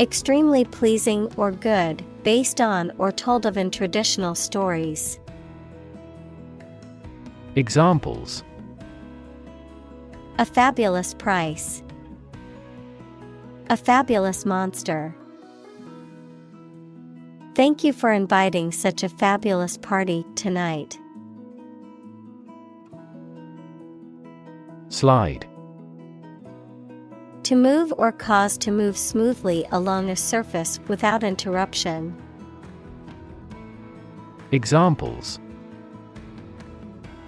Extremely pleasing or good, based on or told of in traditional stories. Examples: A fabulous price. A fabulous monster. Thank you for inviting such a fabulous party tonight. Slide. To move or cause to move smoothly along a surface without interruption. Examples: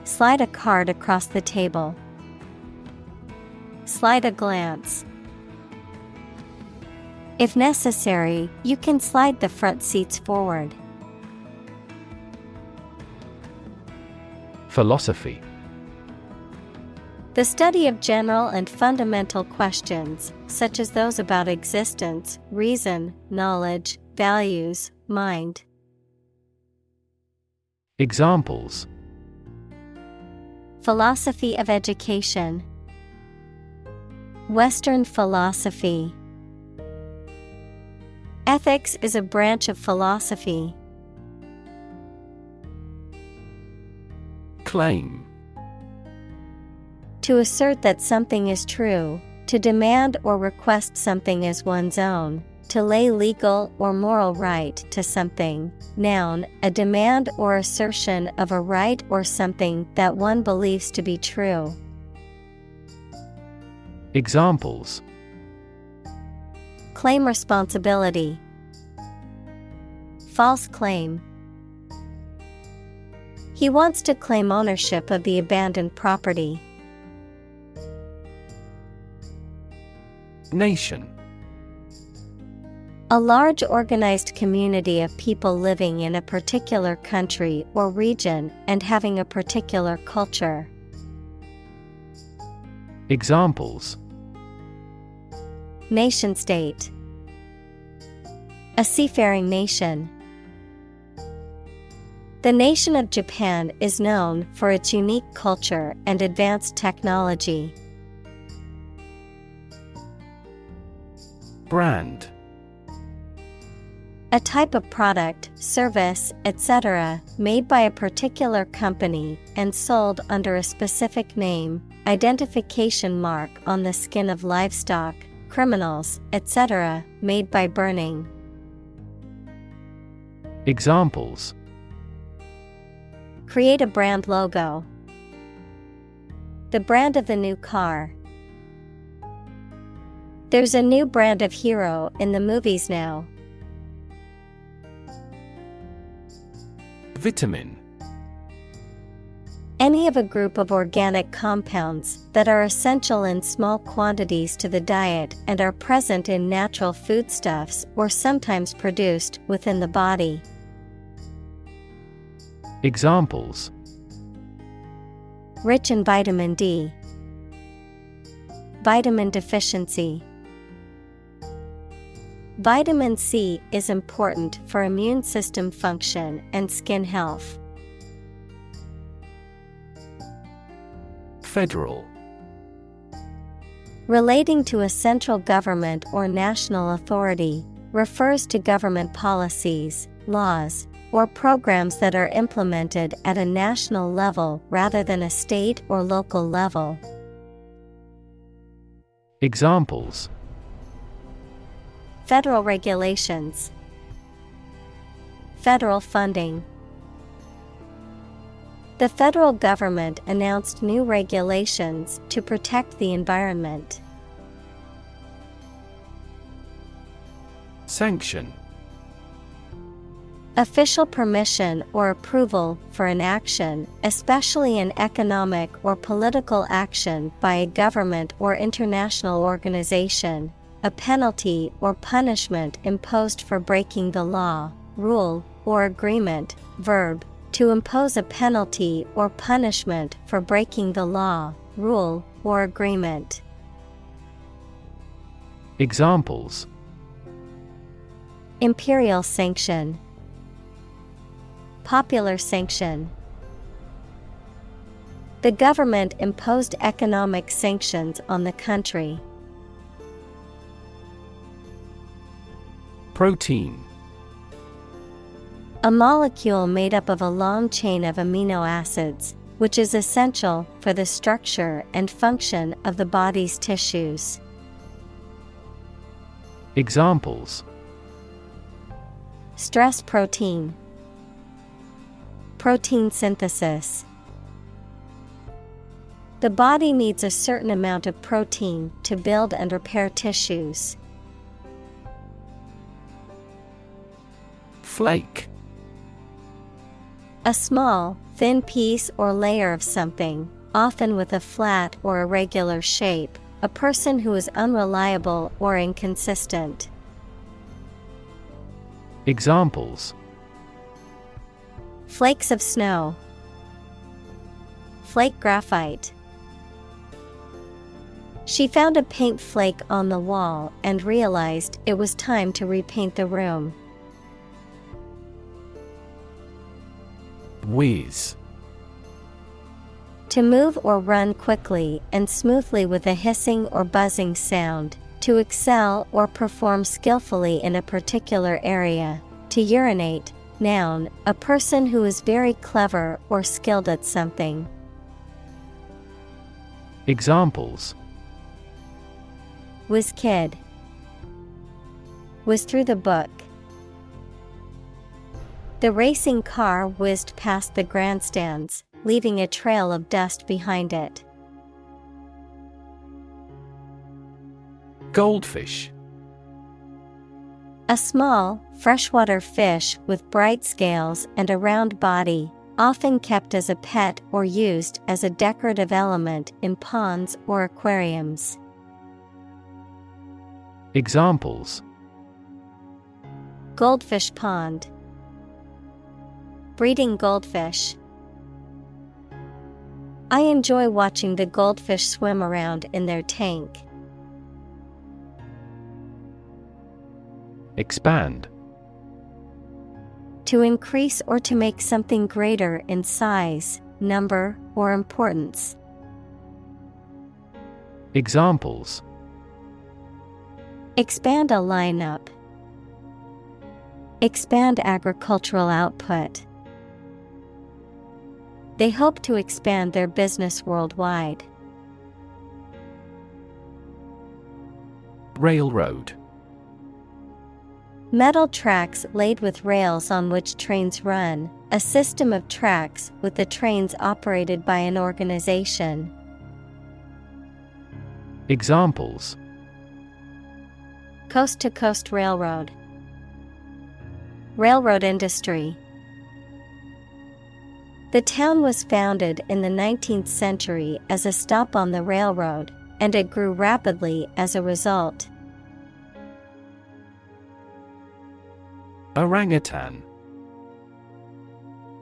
Slide a card across the table. Slide a glance. If necessary, you can slide the front seats forward. Philosophy. The study of general and fundamental questions, such as those about existence, reason, knowledge, values, mind. Examples: Philosophy of education. Western philosophy. Ethics is a branch of philosophy. Claim. To assert that something is true, to demand or request something as one's own, to lay legal or moral right to something. Noun, a demand or assertion of a right or something that one believes to be true. Examples: Claim responsibility. False claim. He wants to claim ownership of the abandoned property. Nation. A large organized community of people living in a particular country or region and having a particular culture. Examples: Nation state. A seafaring nation. The nation of Japan is known for its unique culture and advanced technology. Brand. A type of product, service, etc., made by a particular company and sold under a specific name, identification mark on the skin of livestock, criminals, etc., made by burning. Examples: Create a brand logo. The brand of the new car. There's a new brand of hero in the movies now. Vitamin. Any of a group of organic compounds that are essential in small quantities to the diet and are present in natural foodstuffs or sometimes produced within the body. Examples: Rich in vitamin D. Vitamin deficiency. Vitamin C is important for immune system function and skin health. Federal. Relating to a central government or national authority, refers to government policies, laws, or programs that are implemented at a national level rather than a state or local level. Examples: Federal regulations. Federal funding. The federal government announced new regulations to protect the environment. Sanction. Official permission or approval for an action, especially an economic or political action by a government or international organization. A penalty or punishment imposed for breaking the law, rule, or agreement. Verb, to impose a penalty or punishment for breaking the law, rule, or agreement. Examples: Imperial sanction, popular sanction. The government imposed economic sanctions on the country. Protein. A molecule made up of a long chain of amino acids, which is essential for the structure and function of the body's tissues. Examples: Stress protein, protein synthesis. The body needs a certain amount of protein to build and repair tissues. Flake. A small, thin piece or layer of something, often with a flat or irregular shape. A person who is unreliable or inconsistent. Examples: Flakes of snow, flake graphite. She found a paint flake on the wall and realized it was time to repaint the room. Whiz. To move or run quickly and smoothly with a hissing or buzzing sound. To excel or perform skillfully in a particular area. To urinate. Noun, a person who is very clever or skilled at something. Examples: Whiz kid, whiz through the book. The racing car whizzed past the grandstands, leaving a trail of dust behind it. Goldfish. A small, freshwater fish with bright scales and a round body, often kept as a pet or used as a decorative element in ponds or aquariums. Examples: Goldfish pond, breeding goldfish. I enjoy watching the goldfish swim around in their tank. Expand. To increase or to make something greater in size, number, or importance. Examples: Expand a lineup. Expand agricultural output. They hope to expand their business worldwide. Railroad. Metal tracks laid with rails on which trains run, a system of tracks with the trains operated by an organization. Examples: Coast-to-coast railroad. Railroad industry. The town was founded in the 19th century as a stop on the railroad, and it grew rapidly as a result. Orangutan.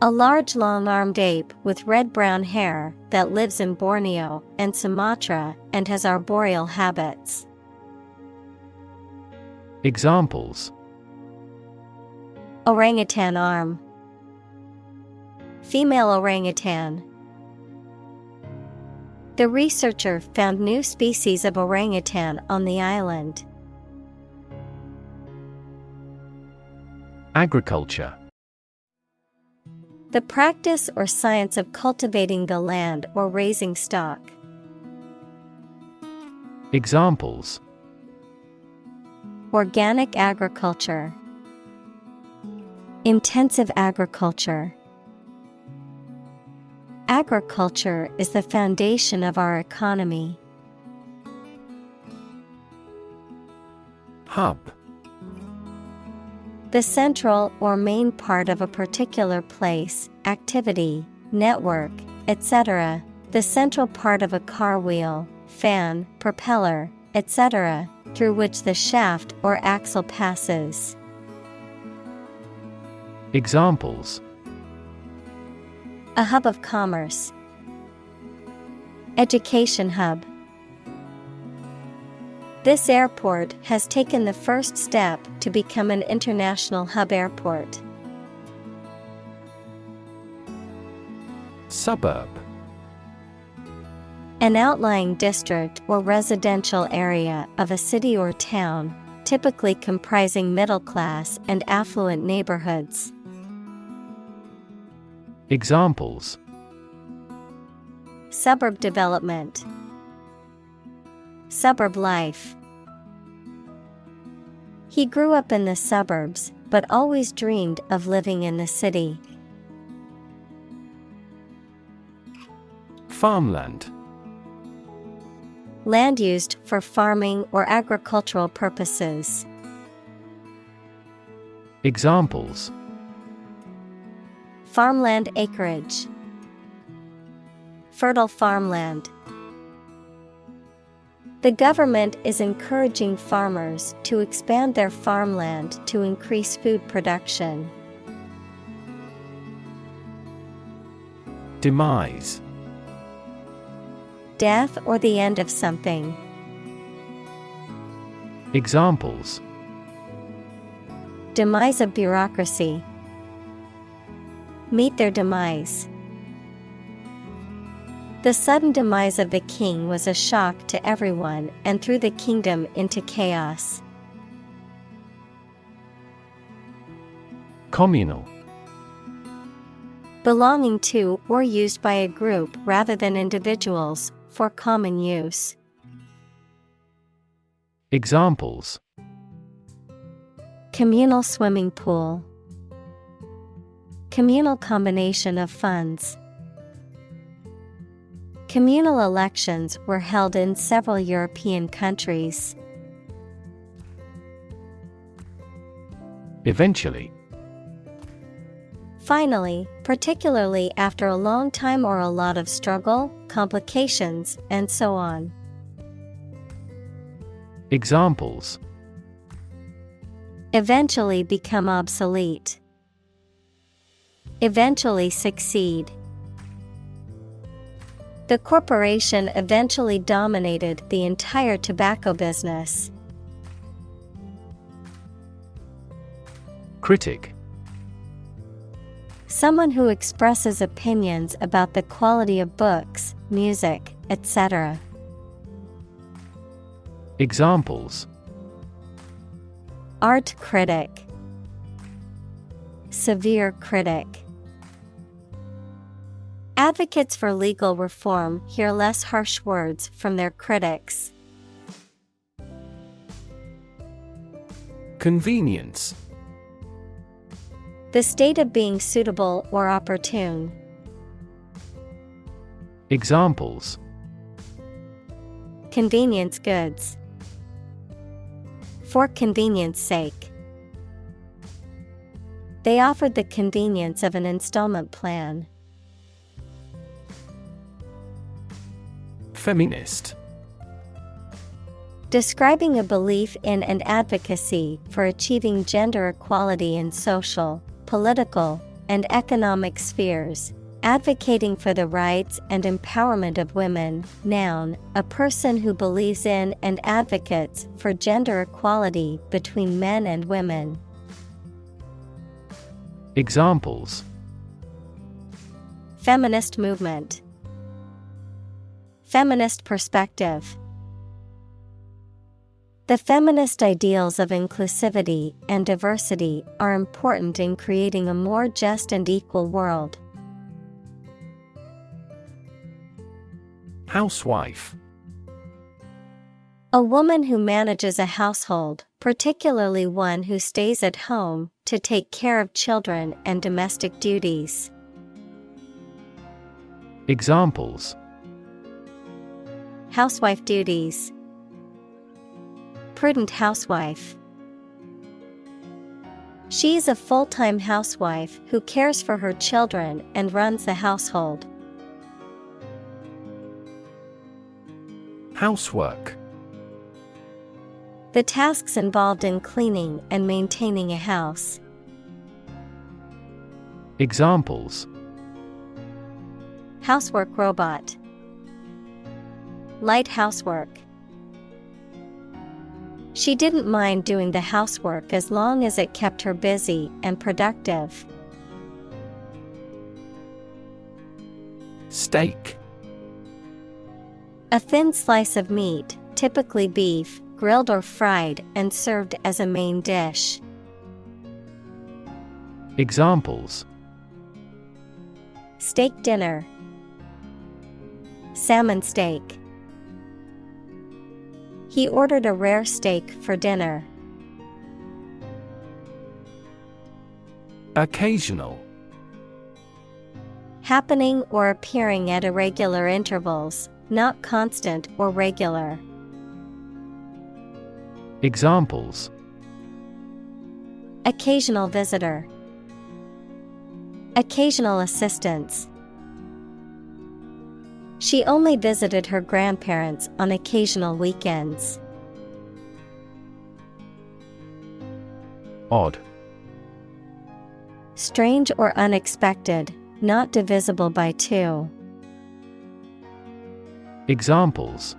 A large long-armed ape with red-brown hair that lives in Borneo and Sumatra and has arboreal habits. Examples: Orangutan arm. Female orangutan. The researcher found new species of orangutan on the island. Agriculture. The practice or science of cultivating the land or raising stock. Examples: Organic agriculture. Intensive agriculture. Agriculture is the foundation of our economy. Hub. The central or main part of a particular place, activity, network, etc. The central part of a car wheel, fan, propeller, etc., through which the shaft or axle passes. Examples: A hub of commerce. Education hub. This airport has taken the first step to become an international hub airport. Suburb. An outlying district or residential area of a city or town, typically comprising middle-class and affluent neighborhoods. Examples: Suburb development. Suburb life. He grew up in the suburbs, but always dreamed of living in the city. Farmland. Land used for farming or agricultural purposes. Examples: Farmland acreage. Fertile farmland. The government is encouraging farmers to expand their farmland to increase food production. Demise. Death or the end of something. Examples: Demise of bureaucracy. Meet their demise. The sudden demise of the king was a shock to everyone and threw the kingdom into chaos. Communal. Belonging to or used by a group rather than individuals, for common use. Examples: Communal swimming pool. Communal combination of funds. Communal elections were held in several European countries. Eventually. Finally, particularly after a long time or a lot of struggle, complications, and so on. Examples: Eventually become obsolete. Eventually succeed. The corporation eventually dominated the entire tobacco business. Critic. Someone who expresses opinions about the quality of books, music, etc. Examples: Art critic. Severe critic. Advocates for legal reform hear less harsh words from their critics. Convenience. The state of being suitable or opportune. Examples: Convenience goods. For convenience sake. They offered the convenience of an installment plan. Feminist. Describing a belief in and advocacy for achieving gender equality in social, political, and economic spheres, advocating for the rights and empowerment of women. Noun, a person who believes in and advocates for gender equality between men and women. Examples: Feminist movement. Feminist perspective. The feminist ideals of inclusivity and diversity are important in creating a more just and equal world. Housewife. A woman who manages a household, particularly one who stays at home to take care of children and domestic duties. Examples: Housewife duties. Prudent housewife. She is a full-time housewife who cares for her children and runs the household. Housework. The tasks involved in cleaning and maintaining a house. Examples: Housework robot. Light housework. She didn't mind doing the housework as long as it kept her busy and productive. Steak. A thin slice of meat, typically beef, grilled or fried and served as a main dish. Examples: Steak dinner. Salmon steak. He ordered a rare steak for dinner. Occasional. Happening or appearing at irregular intervals, not constant or regular. Examples: Occasional visitor. Occasional assistance. She only visited her grandparents on occasional weekends. Odd. Strange or unexpected, not divisible by two. Examples: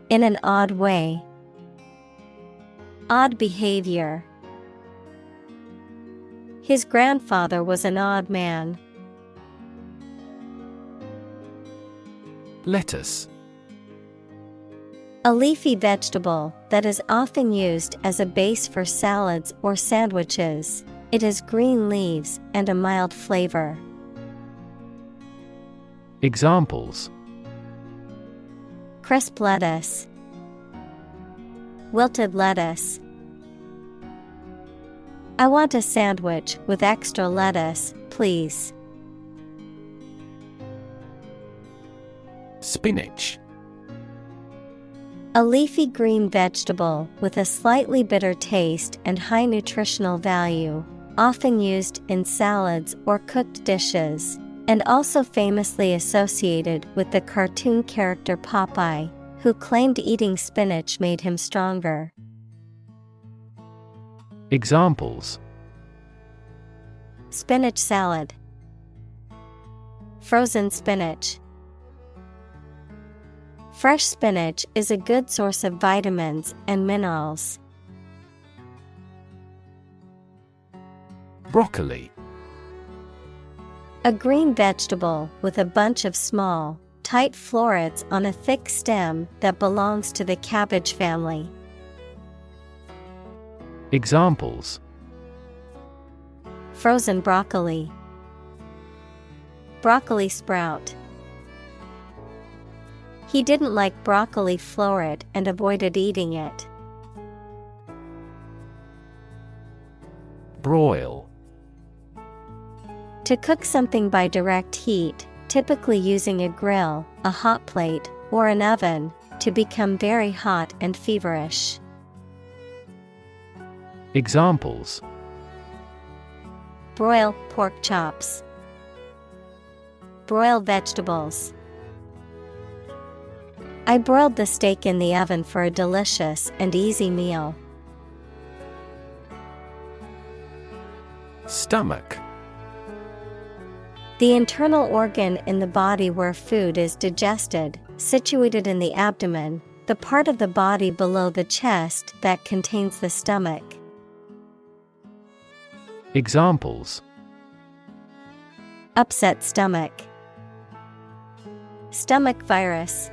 In an odd way. Odd behavior. His grandfather was an odd man. Lettuce. A leafy vegetable that is often used as a base for salads or sandwiches. It has green leaves and a mild flavor. Examples: Crisp lettuce. Wilted lettuce. I want a sandwich with extra lettuce, please. Spinach. A leafy green vegetable with a slightly bitter taste and high nutritional value, often used in salads or cooked dishes, and also famously associated with the cartoon character Popeye, who claimed eating spinach made him stronger. Examples: Spinach salad. Frozen spinach. Fresh spinach is a good source of vitamins and minerals. Broccoli. A green vegetable with a bunch of small, tight florets on a thick stem that belongs to the cabbage family. Examples: Frozen broccoli. Broccoli sprout. He didn't like broccoli floret and avoided eating it. Broil. To cook something by direct heat, typically using a grill, a hot plate, or an oven, to become very hot and feverish. Examples: Broil pork chops. Broil vegetables. I broiled the steak in the oven for a delicious and easy meal. Stomach. The internal organ in the body where food is digested, situated in the abdomen, the part of the body below the chest that contains the stomach. Examples: Upset stomach. Stomach virus.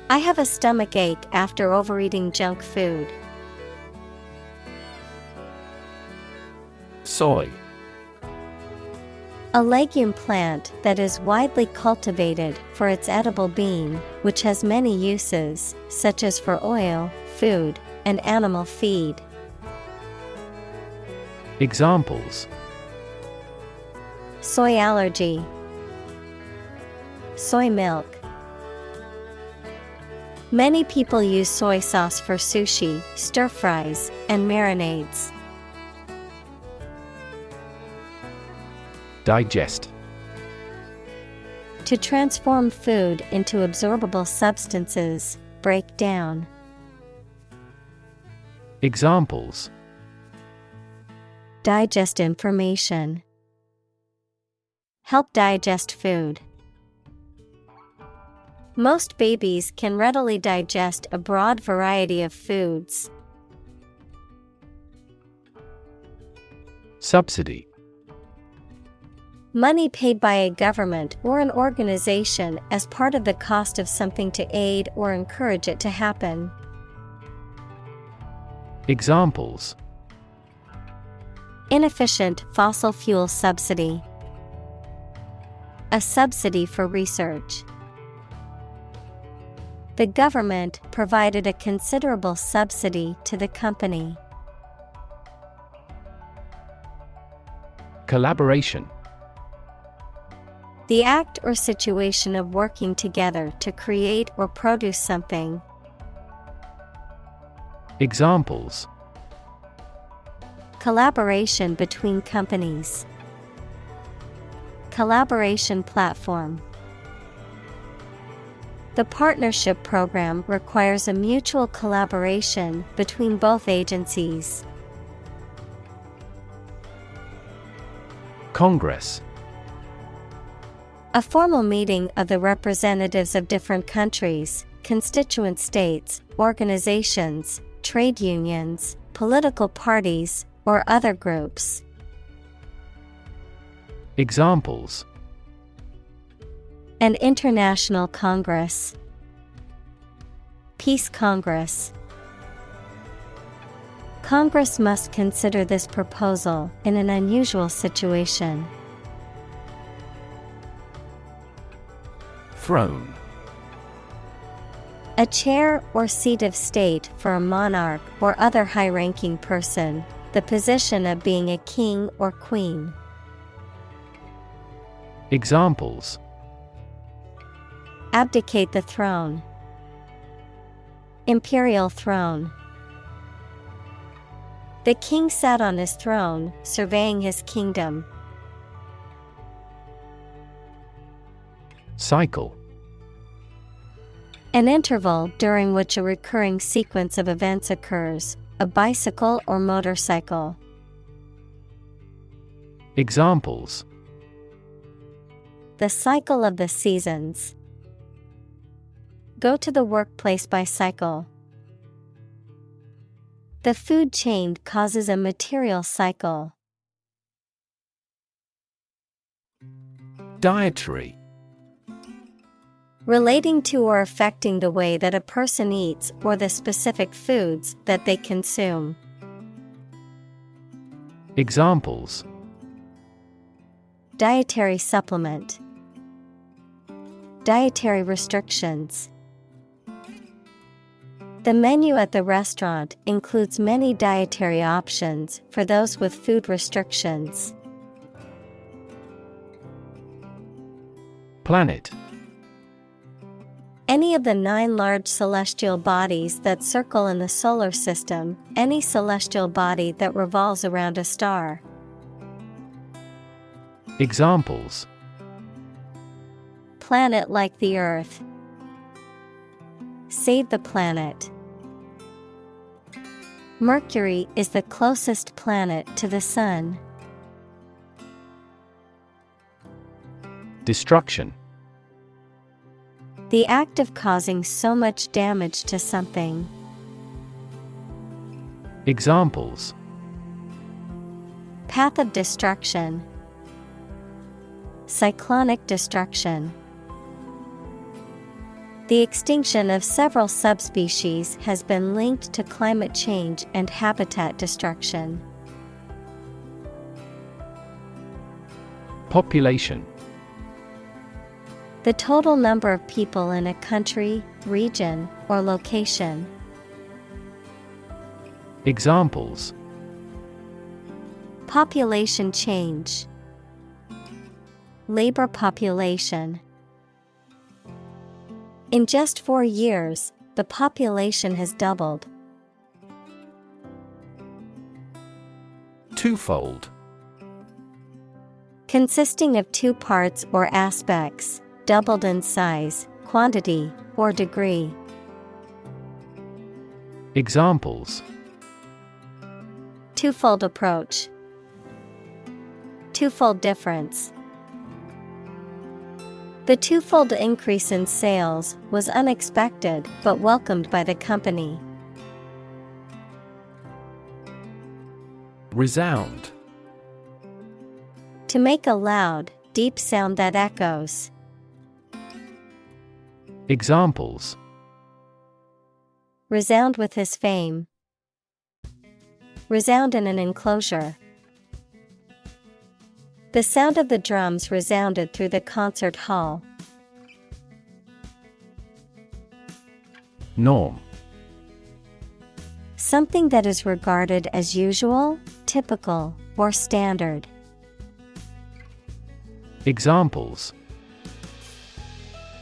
I have a stomach ache after overeating junk food. Soy. A legume plant that is widely cultivated for its edible bean, which has many uses, such as for oil, food, and animal feed. Examples: Soy allergy. Soy milk. Many people use soy sauce for sushi, stir-fries, and marinades. Digest. To transform food into absorbable substances, break down. Examples: Digest information. Help digest food. Most babies can readily digest a broad variety of foods. Subsidy. Money paid by a government or an organization as part of the cost of something to aid or encourage it to happen. Examples: Inefficient fossil fuel subsidy. A subsidy for research. The government provided a considerable subsidy to the company. Collaboration. The act or situation of working together to create or produce something. Examples: Collaboration between companies. Collaboration platform. The partnership program requires a mutual collaboration between both agencies. Congress. A formal meeting of the representatives of different countries, constituent states, organizations, trade unions, political parties, or other groups. Examples: An international congress. Peace Congress. Congress must consider this proposal in an unusual situation. Throne. A chair or seat of state for a monarch or other high-ranking person, the position of being a king or queen. Examples: Abdicate the throne. Imperial throne. The king sat on his throne, surveying his kingdom. Cycle. An interval during which a recurring sequence of events occurs, a bicycle or motorcycle. Examples: The cycle of the seasons. Go to the workplace by cycle. The food chain causes a material cycle. Dietary. Relating to or affecting the way that a person eats or the specific foods that they consume. Examples: Dietary supplement. Dietary restrictions. The menu at the restaurant includes many dietary options for those with food restrictions. Planet. Any of the 9 large celestial bodies that circle in the solar system, any celestial body that revolves around a star. Examples: Planet like the Earth. Save the planet. Mercury is the closest planet to the Sun. Destruction. The act of causing so much damage to something. Examples: Path of destruction. Cyclonic destruction. The extinction of several subspecies has been linked to climate change and habitat destruction. Population. The total number of people in a country, region, or location. Examples: Population change. Labor population. In just 4 years, the population has doubled. Twofold. Consisting of two parts or aspects, doubled in size, quantity, or degree. Examples: Twofold approach. Twofold difference. The twofold increase in sales was unexpected but welcomed by the company. Resound. To make a loud, deep sound that echoes. Examples: Resound with his fame. Resound in an enclosure. The sound of the drums resounded through the concert hall. Norm. Something that is regarded as usual, typical, or standard. Examples: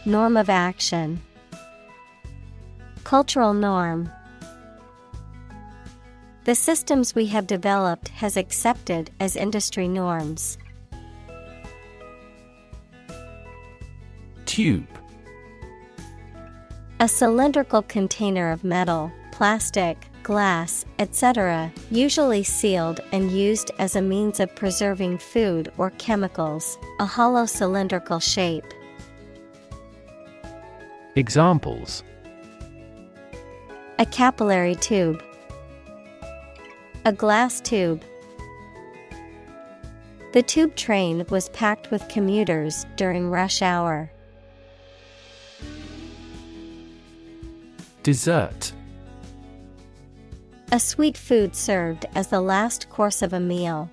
Norm of action. Cultural norm. The systems we have developed has accepted as industry norms. Tube. A cylindrical container of metal, plastic, glass, etc., usually sealed and used as a means of preserving food or chemicals, a hollow cylindrical shape. Examples: A capillary tube. A glass tube. The tube train was packed with commuters during rush hour. Dessert. A sweet food served as the last course of a meal.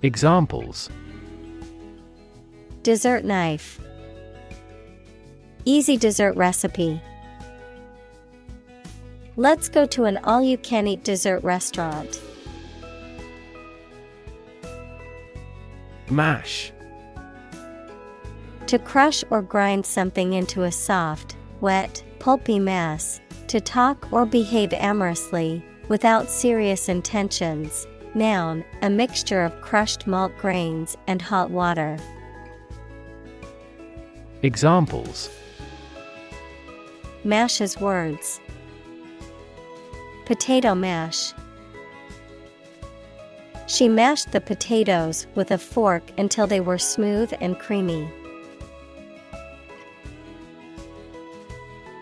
Examples: Dessert knife. Easy dessert recipe. Let's go to an all-you-can-eat dessert restaurant. Mash. To crush or grind something into a soft, wet, pulpy mass. To talk or behave amorously, without serious intentions. Noun, a mixture of crushed malt grains and hot water. Examples: Mash his words. Potato mash. She mashed the potatoes with a fork until they were smooth and creamy.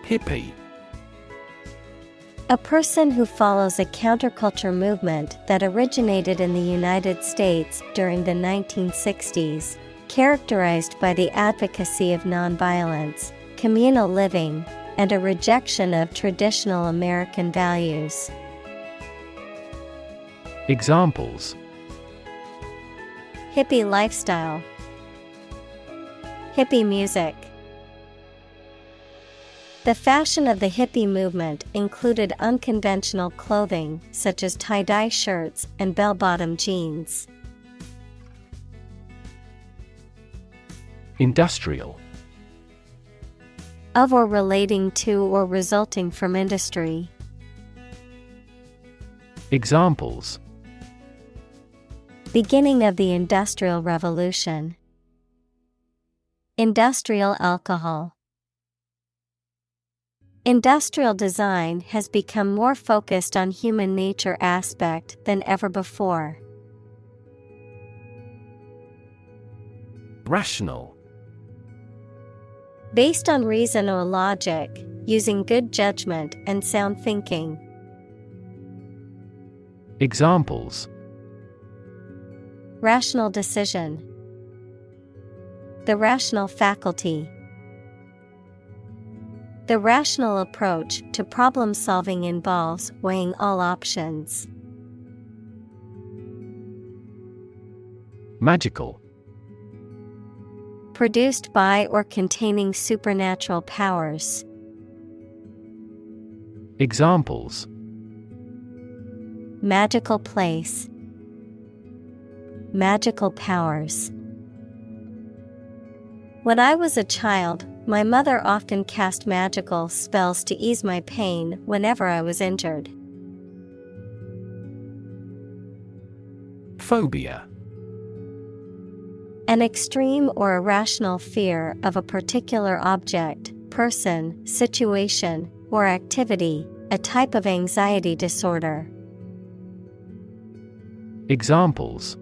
Hippie. A person who follows a counterculture movement that originated in the United States during the 1960s, characterized by the advocacy of nonviolence, communal living, and a rejection of traditional American values. Examples: Hippie lifestyle. Hippie music. The fashion of the hippie movement included unconventional clothing such as tie-dye shirts and bell-bottom jeans. Industrial. Of or relating to or resulting from industry. Examples: Beginning of the Industrial Revolution. Industrial alcohol. Industrial design has become more focused on human nature aspect than ever before. Rational. Based on reason or logic, using good judgment and sound thinking. Examples: Rational decision. The rational faculty. The rational approach to problem solving involves weighing all options. Magical. Produced by or containing supernatural powers. Examples: Magical place. Magical powers. When I was a child, My mother often cast magical spells to ease my pain whenever I was injured. Phobia. An extreme or irrational fear of a particular object, person, situation, or activity, a type of anxiety disorder. Examples: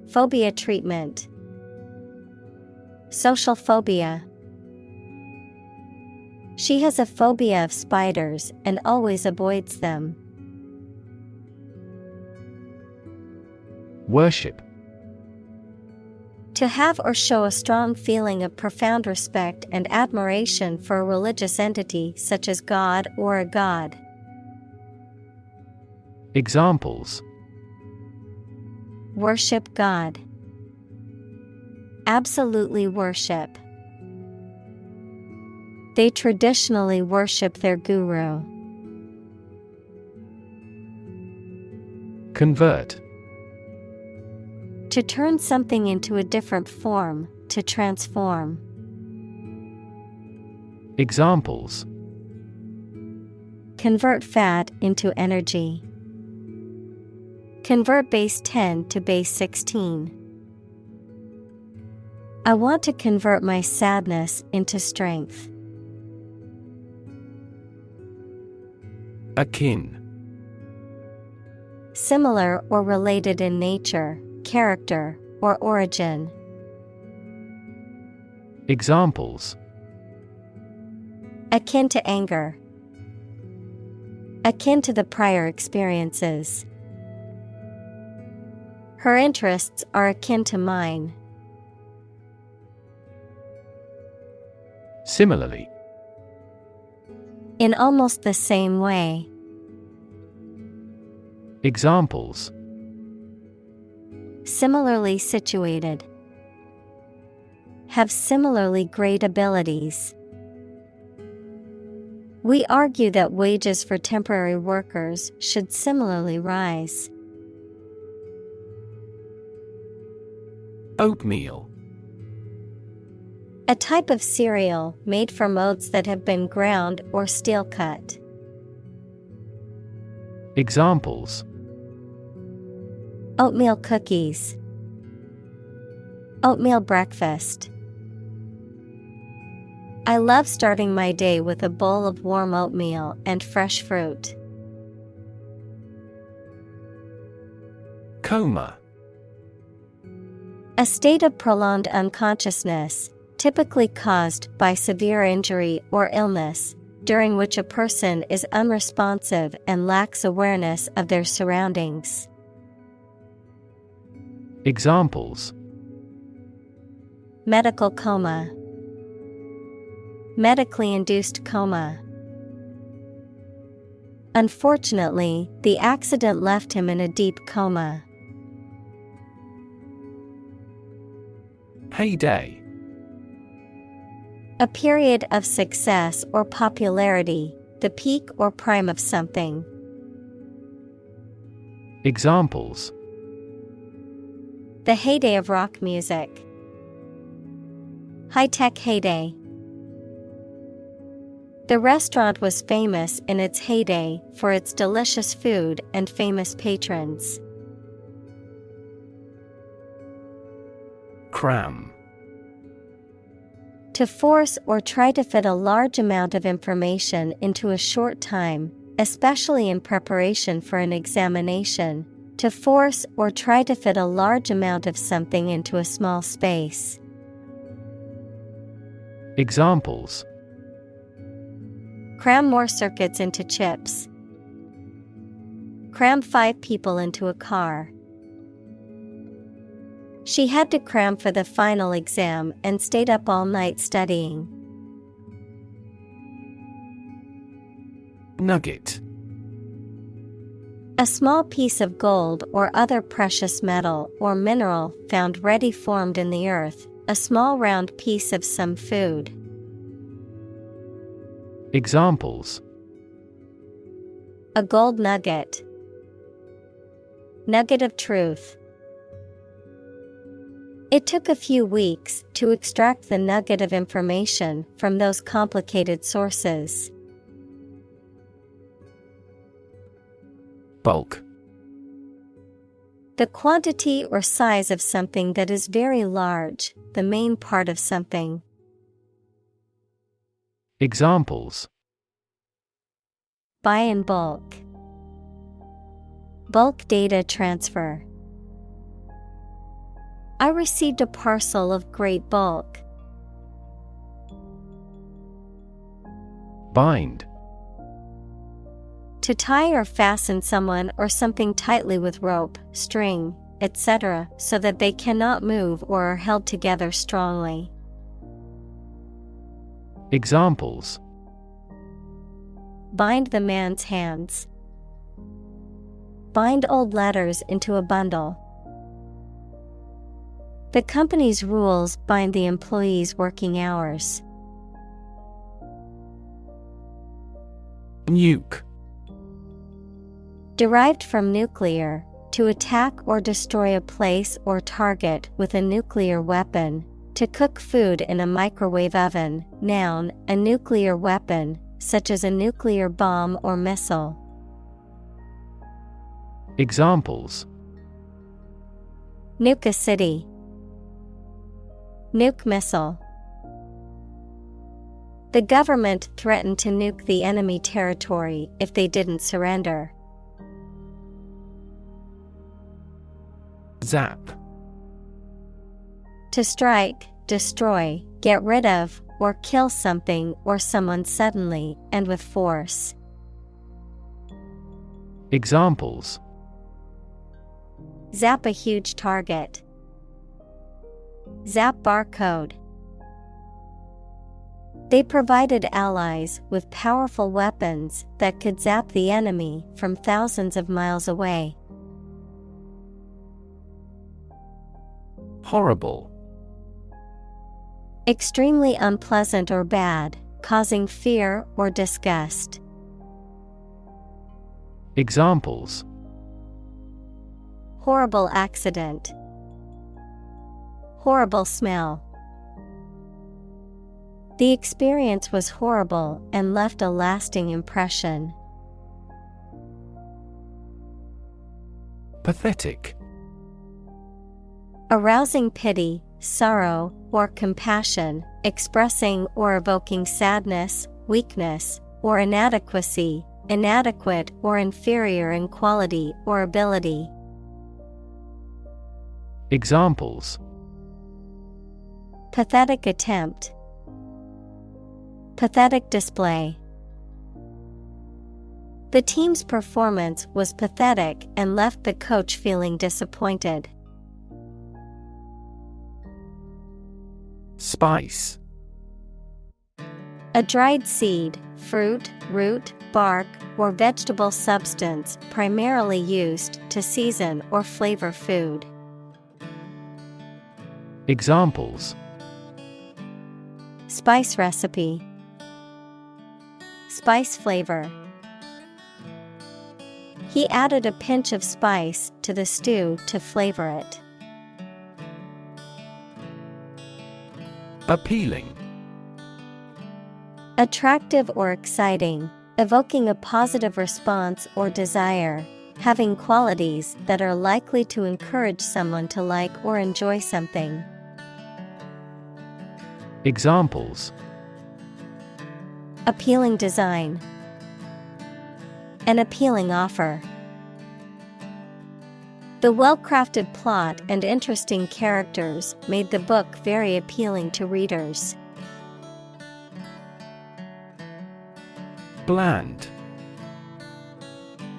Phobia treatment. Social phobia. She has a phobia of spiders and always avoids them. Worship. To have or show a strong feeling of profound respect and admiration for a religious entity such as God or a god. Examples: Worship God. Absolutely worship. They traditionally worship their guru. Convert. To turn something into a different form, to transform. Examples: Convert fat into energy. Convert base 10 to base 16. I want to convert my sadness into strength. Akin. Similar or related in nature, character, or origin. Examples: Akin to anger. Akin to the prior experiences. Her interests are akin to mine. Similarly. In almost the same way. Examples: Similarly situated. Have similarly great abilities. We argue that wages for temporary workers should similarly rise. Oatmeal. A type of cereal made from oats that have been ground or steel cut. Examples: Oatmeal cookies. Oatmeal breakfast. I love starting my day with a bowl of warm oatmeal and fresh fruit. Coma. A state of prolonged unconsciousness, typically caused by severe injury or illness, during which a person is unresponsive and lacks awareness of their surroundings. Examples: Medical coma. Medically induced coma. Unfortunately, the accident left him in a deep coma. Heyday. A period of success or popularity, the peak or prime of something. Examples: The heyday of rock music. High-tech heyday. The restaurant was famous in its heyday for its delicious food and famous patrons. Cram. To force or try to fit a large amount of information into a short time, especially in preparation for an examination. To force or try to fit a large amount of something into a small space. Examples: Cram more circuits into chips. Cram 5 people into a car. She had to cram for the final exam and stayed up all night studying. Nugget. A small piece of gold or other precious metal or mineral found ready formed in the earth, a small round piece of some food. Examples: A gold nugget. Nugget of truth. It took a few weeks to extract the nugget of information from those complicated sources. Bulk. The quantity or size of something that is very large, the main part of something. Examples: Buy in bulk. Bulk data transfer. I received a parcel of great bulk. Bind. To tie or fasten someone or something tightly with rope, string, etc., so that they cannot move or are held together strongly. Examples: Bind the man's hands. Bind old letters into a bundle. The company's rules bind the employees' working hours. Nuke. Derived from nuclear, to attack or destroy a place or target with a nuclear weapon, to cook food in a microwave oven. Noun, a nuclear weapon, such as a nuclear bomb or missile. Examples: Nuke a city. Nuke missile. The government threatened to nuke the enemy territory if they didn't surrender. Zap. To strike, destroy, get rid of, or kill something or someone suddenly and with force. Examples: Zap a huge target. Zap barcode. They provided allies with powerful weapons that could zap the enemy from thousands of miles away. Horrible. Extremely unpleasant or bad, causing fear or disgust. Examples: Horrible accident. Horrible smell. The experience was horrible and left a lasting impression. Pathetic. Arousing pity, sorrow, or compassion, expressing or evoking sadness, weakness, or inadequacy, inadequate or inferior in quality or ability. Examples: Pathetic attempt. Pathetic display. The team's performance was pathetic and left the coach feeling disappointed. Spice. A dried seed, fruit, root, bark, or vegetable substance primarily used to season or flavor food. Examples: Spice recipe. Spice flavor. He added a pinch of spice to the stew to flavor it. Appealing. Attractive or exciting, evoking a positive response or desire, having qualities that are likely to encourage someone to like or enjoy something. Examples: Appealing design. An appealing offer. The well-crafted plot and interesting characters made the book very appealing to readers. Bland.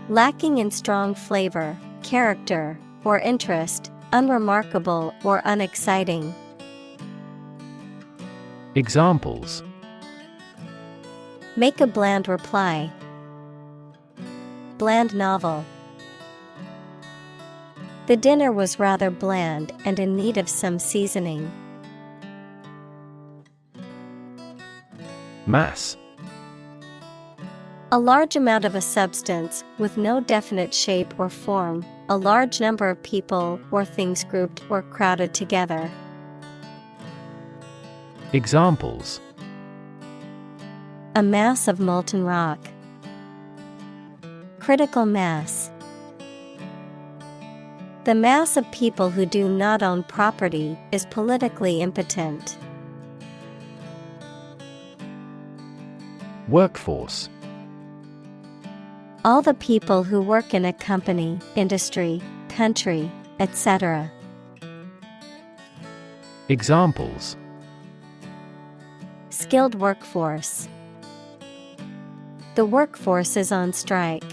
Lacking in strong flavor, character, or interest, unremarkable or unexciting. Examples: Make a bland reply. Bland novel. The dinner was rather bland and in need of some seasoning. Mass. A large amount of a substance with no definite shape or form, a large number of people or things grouped or crowded together. Examples: A mass of molten rock. Critical mass. The mass of people who do not own property is politically impotent. Workforce. All the people who work in a company, industry, country, etc. Examples: Skilled workforce. The workforce is on strike.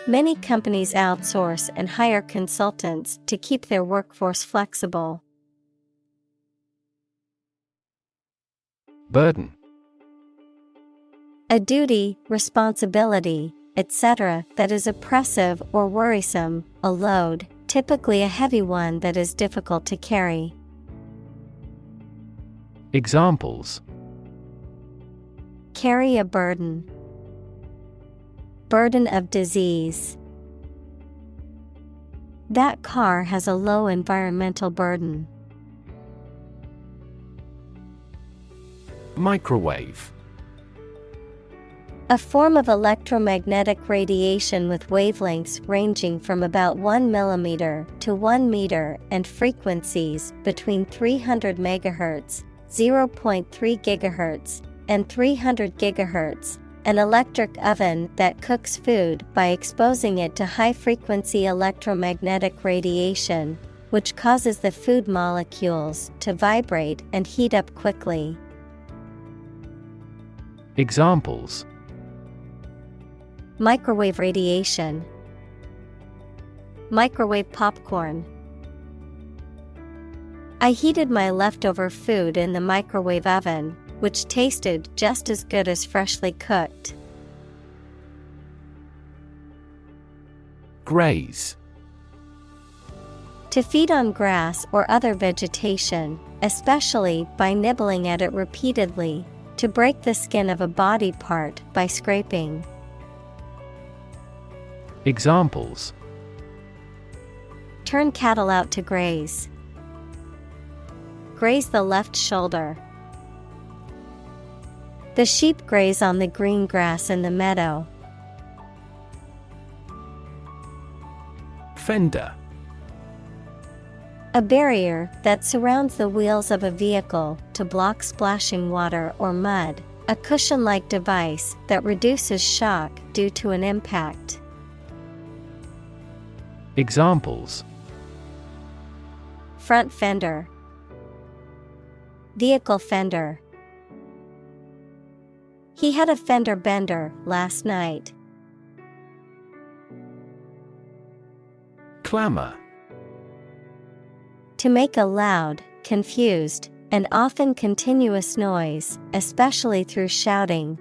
Many companies outsource and hire consultants to keep their workforce flexible. Burden. A duty, responsibility, etc. that is oppressive or worrisome, a load, typically a heavy one that is difficult to carry. Examples: Carry a burden. Burden of disease. That car has a low environmental burden. Microwave. A form of electromagnetic radiation with wavelengths ranging from about 1 mm to 1 meter and frequencies between 300 MHz, 0.3 GHz, and 300 GHz, an electric oven that cooks food by exposing it to high-frequency electromagnetic radiation, which causes the food molecules to vibrate and heat up quickly. Examples: Microwave radiation. Microwave popcorn. I heated my leftover food in the microwave oven, which tasted just as good as freshly cooked. Graze. To feed on grass or other vegetation, especially by nibbling at it repeatedly, to break the skin of a body part by scraping. Examples: Turn cattle out to graze. Graze the left shoulder. The sheep graze on the green grass in the meadow. Fender. A barrier that surrounds the wheels of a vehicle to block splashing water or mud, a cushion-like device that reduces shock due to an impact. Examples: Front fender. Vehicle fender. He had a fender bender last night. Clamor. To make a loud, confused, and often continuous noise, especially through shouting,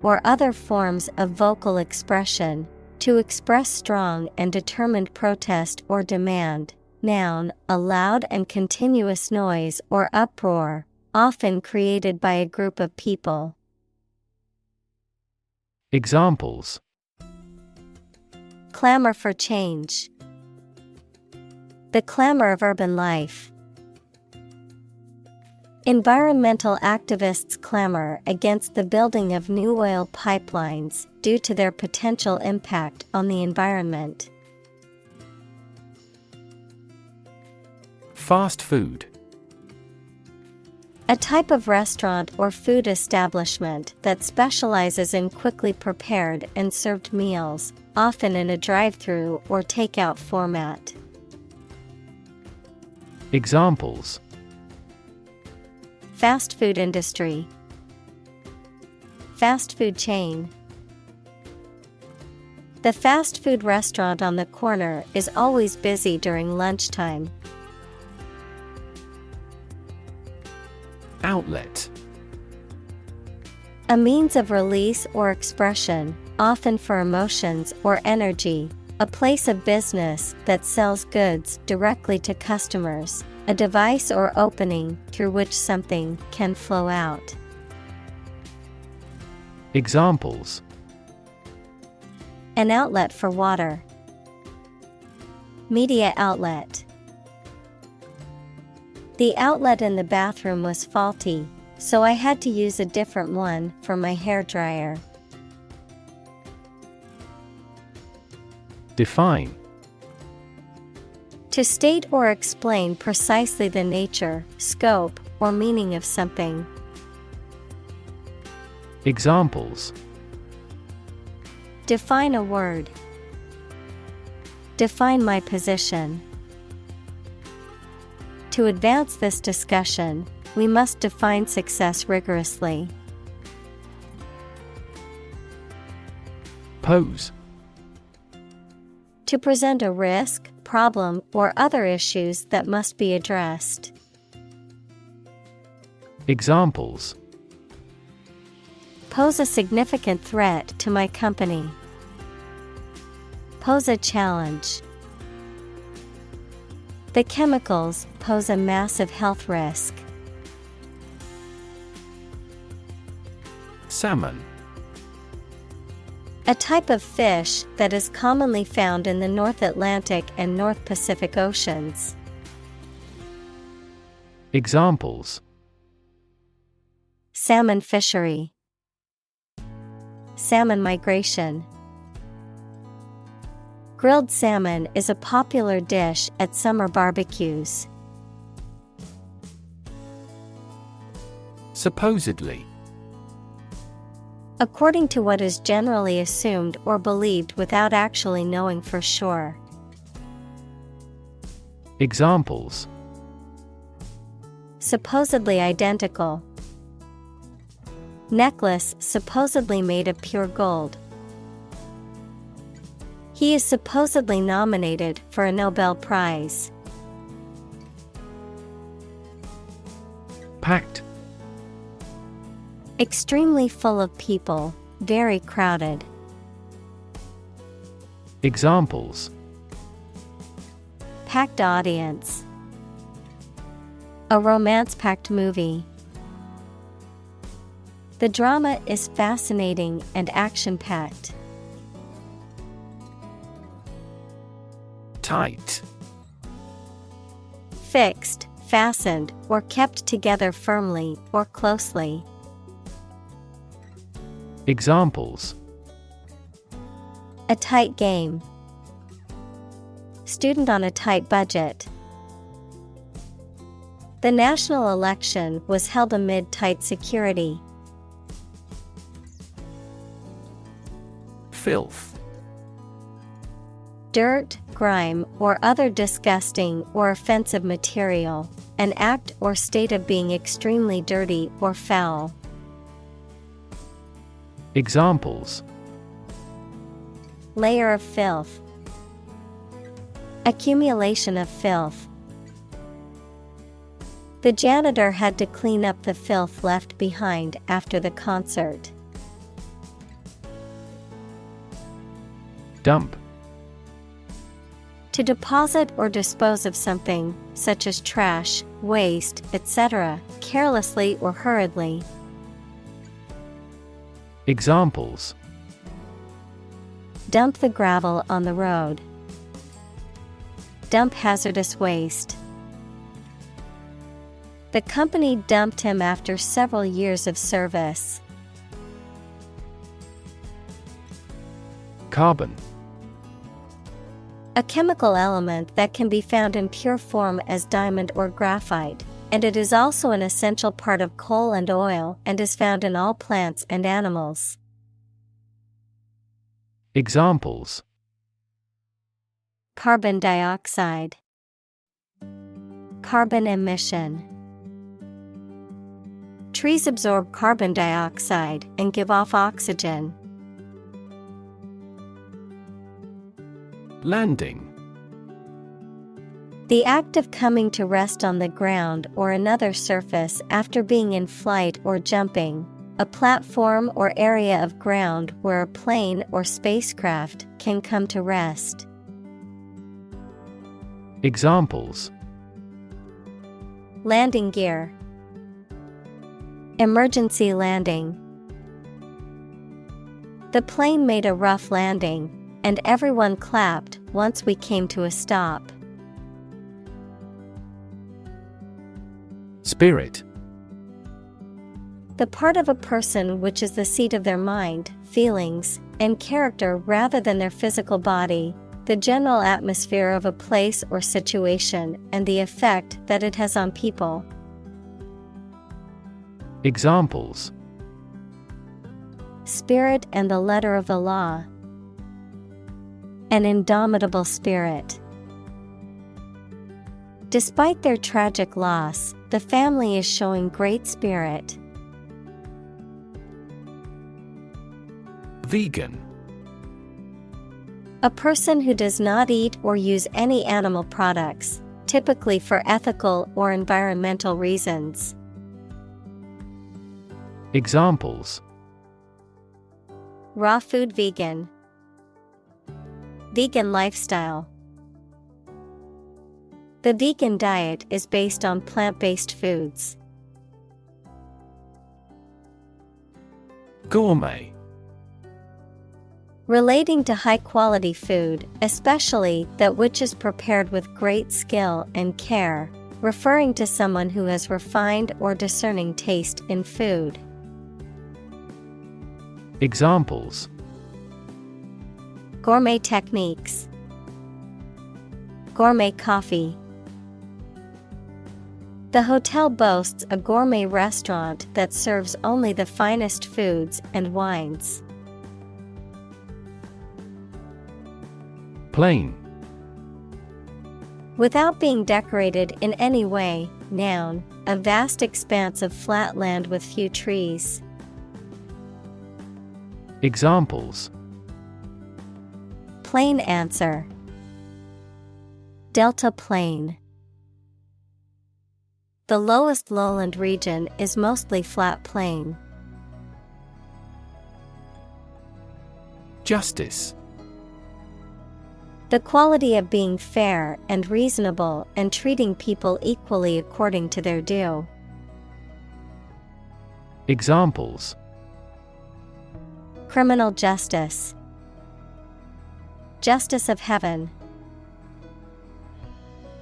or other forms of vocal expression, to express strong and determined protest or demand. Noun, a loud and continuous noise or uproar, often created by a group of people. Examples: Clamor for change. The clamor of urban life. Environmental activists clamor against the building of new oil pipelines due to their potential impact on the environment. Fast food. A type of restaurant or food establishment that specializes in quickly prepared and served meals, often in a drive-through or takeout format. Examples: Fast food industry. Fast food chain. The fast food restaurant on the corner is always busy during lunchtime. Outlet. A means of release or expression, often for emotions or energy. A place of business that sells goods directly to customers. A device or opening through which something can flow out. Examples: An outlet for water. The outlet in the bathroom was faulty, so I had to use a different one for my hairdryer. Define. To state or explain precisely the nature, scope, or meaning of something. Examples. Define a word. Define my position. To advance this discussion, we must define success rigorously. Pose. To present a risk, problem, or other issues that must be addressed. Examples. Pose a significant threat to my company. Pose a challenge. The chemicals pose a massive health risk. Salmon. A type of fish that is commonly found in the North Atlantic and North Pacific Oceans. Examples. Salmon fishery. Salmon migration. Grilled salmon is a popular dish at summer barbecues. Supposedly. According to what is generally assumed or believed without actually knowing for sure. Examples. Supposedly identical. Necklace supposedly made of pure gold. He is supposedly nominated for a Nobel Prize. Packed. Extremely full of people, very crowded. Examples. Packed audience. A romance-packed movie. The drama is fascinating and action-packed. Tight. Fixed, fastened, or kept together firmly or closely. Examples. A tight game. Student on a tight budget. The national election was held amid tight security. Filth. Dirt, grime, or other disgusting or offensive material, an act or state of being extremely dirty or foul. Examples. Layer of filth. Accumulation of filth. The janitor had to clean up the filth left behind after the concert. Dump. To deposit or dispose of something, such as trash, waste, etc., carelessly or hurriedly. Examples. Dump the gravel on the road. Dump hazardous waste. The company dumped him after several years of service. Carbon. A chemical element that can be found in pure form as diamond or graphite, and it is also an essential part of coal and oil and is found in all plants and animals. Examples. Carbon dioxide. Carbon emission. Trees absorb carbon dioxide and give off oxygen. Landing. The act of coming to rest on the ground or another surface after being in flight or jumping, a platform or area of ground where a plane or spacecraft can come to rest. Examples. Landing gear. Emergency landing. The plane made a rough landing, and everyone clapped once we came to a stop. Spirit. The part of a person which is the seat of their mind, feelings, and character rather than their physical body, the general atmosphere of a place or situation, and the effect that it has on people. Examples: Spirit and the letter of the law. An indomitable spirit. Despite their tragic loss, the family is showing great spirit. Vegan. A person who does not eat or use any animal products, typically for ethical or environmental reasons. Examples: Raw food vegan. Vegan lifestyle. The vegan diet is based on plant-based foods. Gourmet. Relating to high-quality food, especially that which is prepared with great skill and care, referring to someone who has refined or discerning taste in food. Examples: Gourmet techniques. Gourmet coffee. The hotel boasts a gourmet restaurant that serves only the finest foods and wines. Plain. Without being decorated in any way, noun, a vast expanse of flat land with few trees. Examples: Plain answer. Delta plain. The lowest lowland region is mostly flat plain. Justice. The quality of being fair and reasonable and treating people equally according to their due. Examples: Criminal justice. Justice of heaven.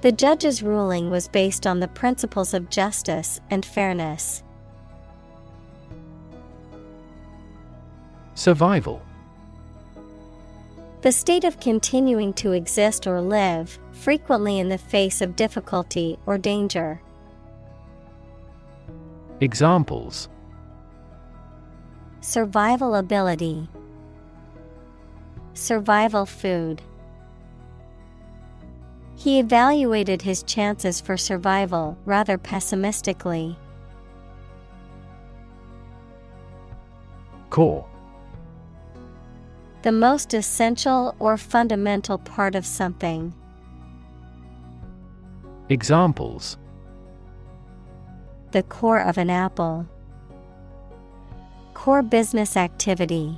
The judge's ruling was based on the principles of justice and fairness. Survival. The state of continuing to exist or live, frequently in the face of difficulty or danger. Examples: Survival ability. Survival food. He evaluated his chances for survival rather pessimistically. Core. The most essential or fundamental part of something. Examples: The core of an apple. Core business activity.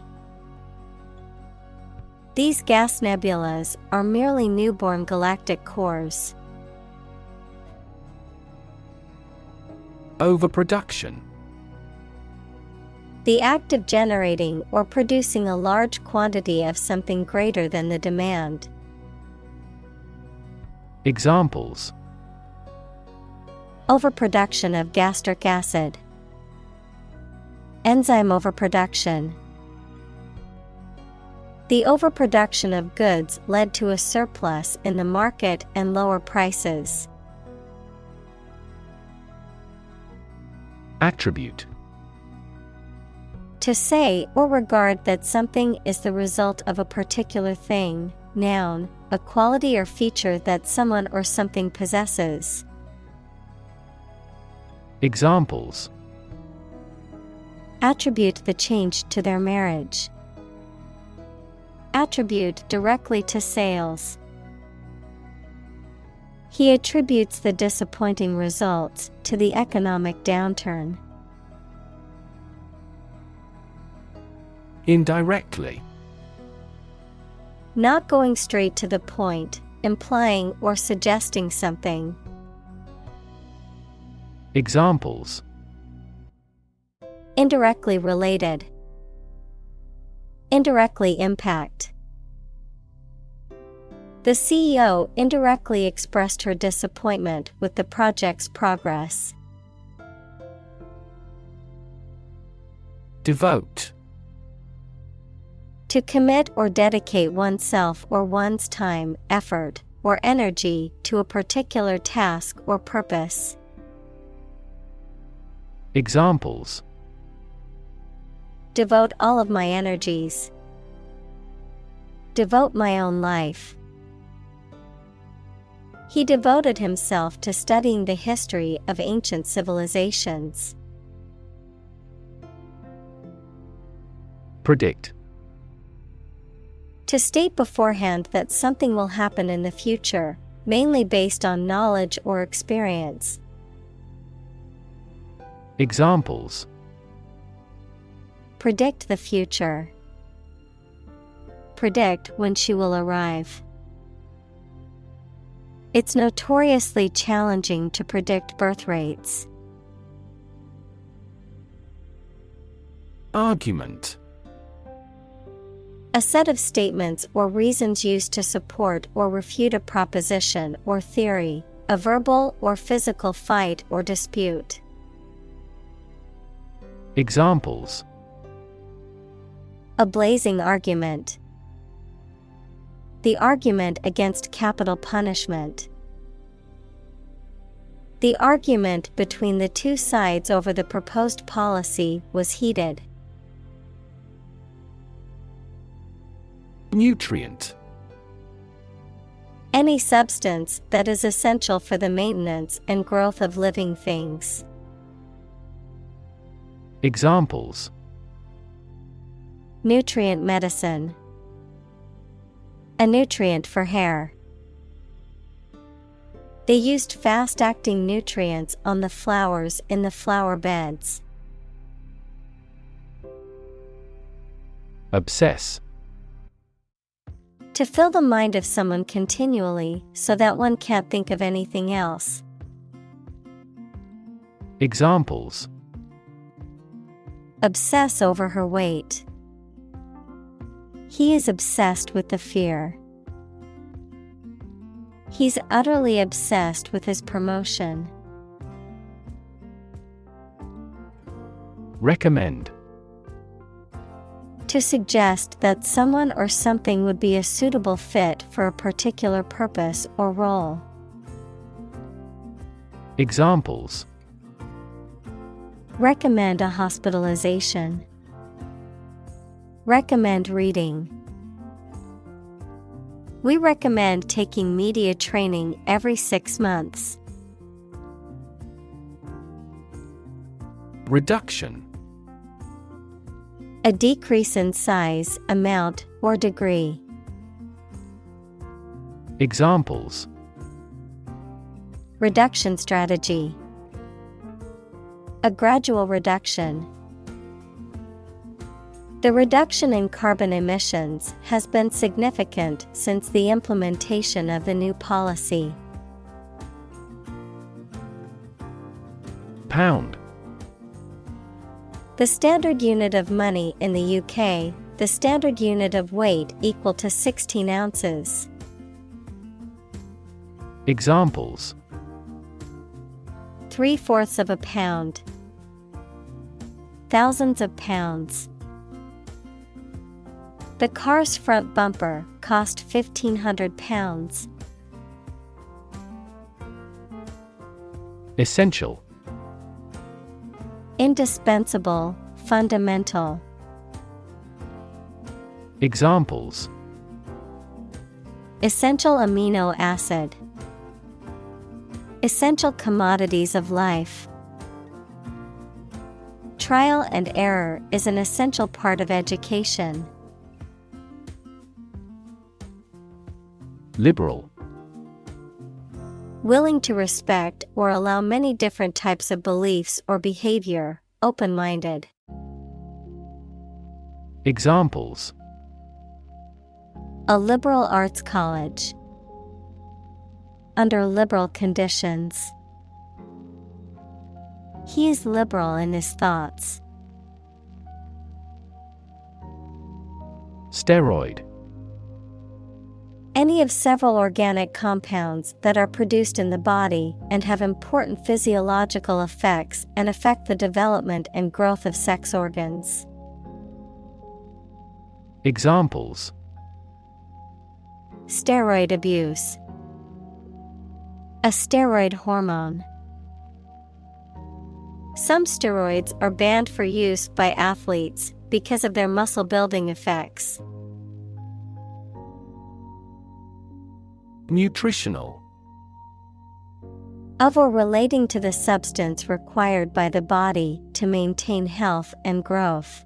These gas nebulas are merely newborn galactic cores. Overproduction. The act of generating or producing a large quantity of something greater than the demand. Examples: Overproduction of gastric acid. Enzyme overproduction. The overproduction of goods led to a surplus in the market and lower prices. Attribute. To say or regard that something is the result of a particular thing, noun, a quality or feature that someone or something possesses. Examples: Attribute the change to their marriage. Attribute directly to sales. He attributes the disappointing results to the economic downturn. Indirectly. Not going straight to the point, implying or suggesting something. Examples: Indirectly related. Indirectly impact. The CEO indirectly expressed her disappointment with the project's progress. Devote. To commit or dedicate oneself or one's time, effort, or energy to a particular task or purpose. Examples: Devote all of my energies. Devote my own life. He devoted himself to studying the history of ancient civilizations. Predict. To state beforehand that something will happen in the future, mainly based on knowledge or experience. Examples: Predict the future. Predict when she will arrive. It's notoriously challenging to predict birth rates. Argument. A set of statements or reasons used to support or refute a proposition or theory, a verbal or physical fight or dispute. Examples: A blazing argument. The argument against capital punishment. The argument between the two sides over the proposed policy was heated. Nutrient. Any substance that is essential for the maintenance and growth of living things. Examples: Nutrient medicine. A nutrient for hair. They used fast-acting nutrients on the flowers in the flower beds. Obsess. To fill the mind of someone continually so that one can't think of anything else. Examples: Obsess over her weight. He is obsessed with the fear. He's utterly obsessed with his promotion. Recommend. To suggest that someone or something would be a suitable fit for a particular purpose or role. Examples: Recommend a hospitalization. Recommend reading. We recommend taking media training every 6 months. Reduction. A decrease in size, amount, or degree. Examples: Reduction strategy. A gradual reduction. The reduction in carbon emissions has been significant since the implementation of the new policy. Pound. The standard unit of money in the UK, the standard unit of weight equal to 16 ounces. Examples: 3/4 of a pound. Thousands of pounds. The car's front bumper cost £1,500. Essential. Indispensable, fundamental. Examples: Essential amino acid. Essential commodities of life. Trial and error is an essential part of education. Liberal. Willing to respect or allow many different types of beliefs or behavior, open-minded. Examples: A liberal arts college. Under liberal conditions. He is liberal in his thoughts. Steroid. Any of several organic compounds that are produced in the body and have important physiological effects and affect the development and growth of sex organs. Examples: steroid abuse, a steroid hormone. Some steroids are banned for use by athletes because of their muscle-building effects. Nutritional. Of or relating to the substance required by the body to maintain health and growth.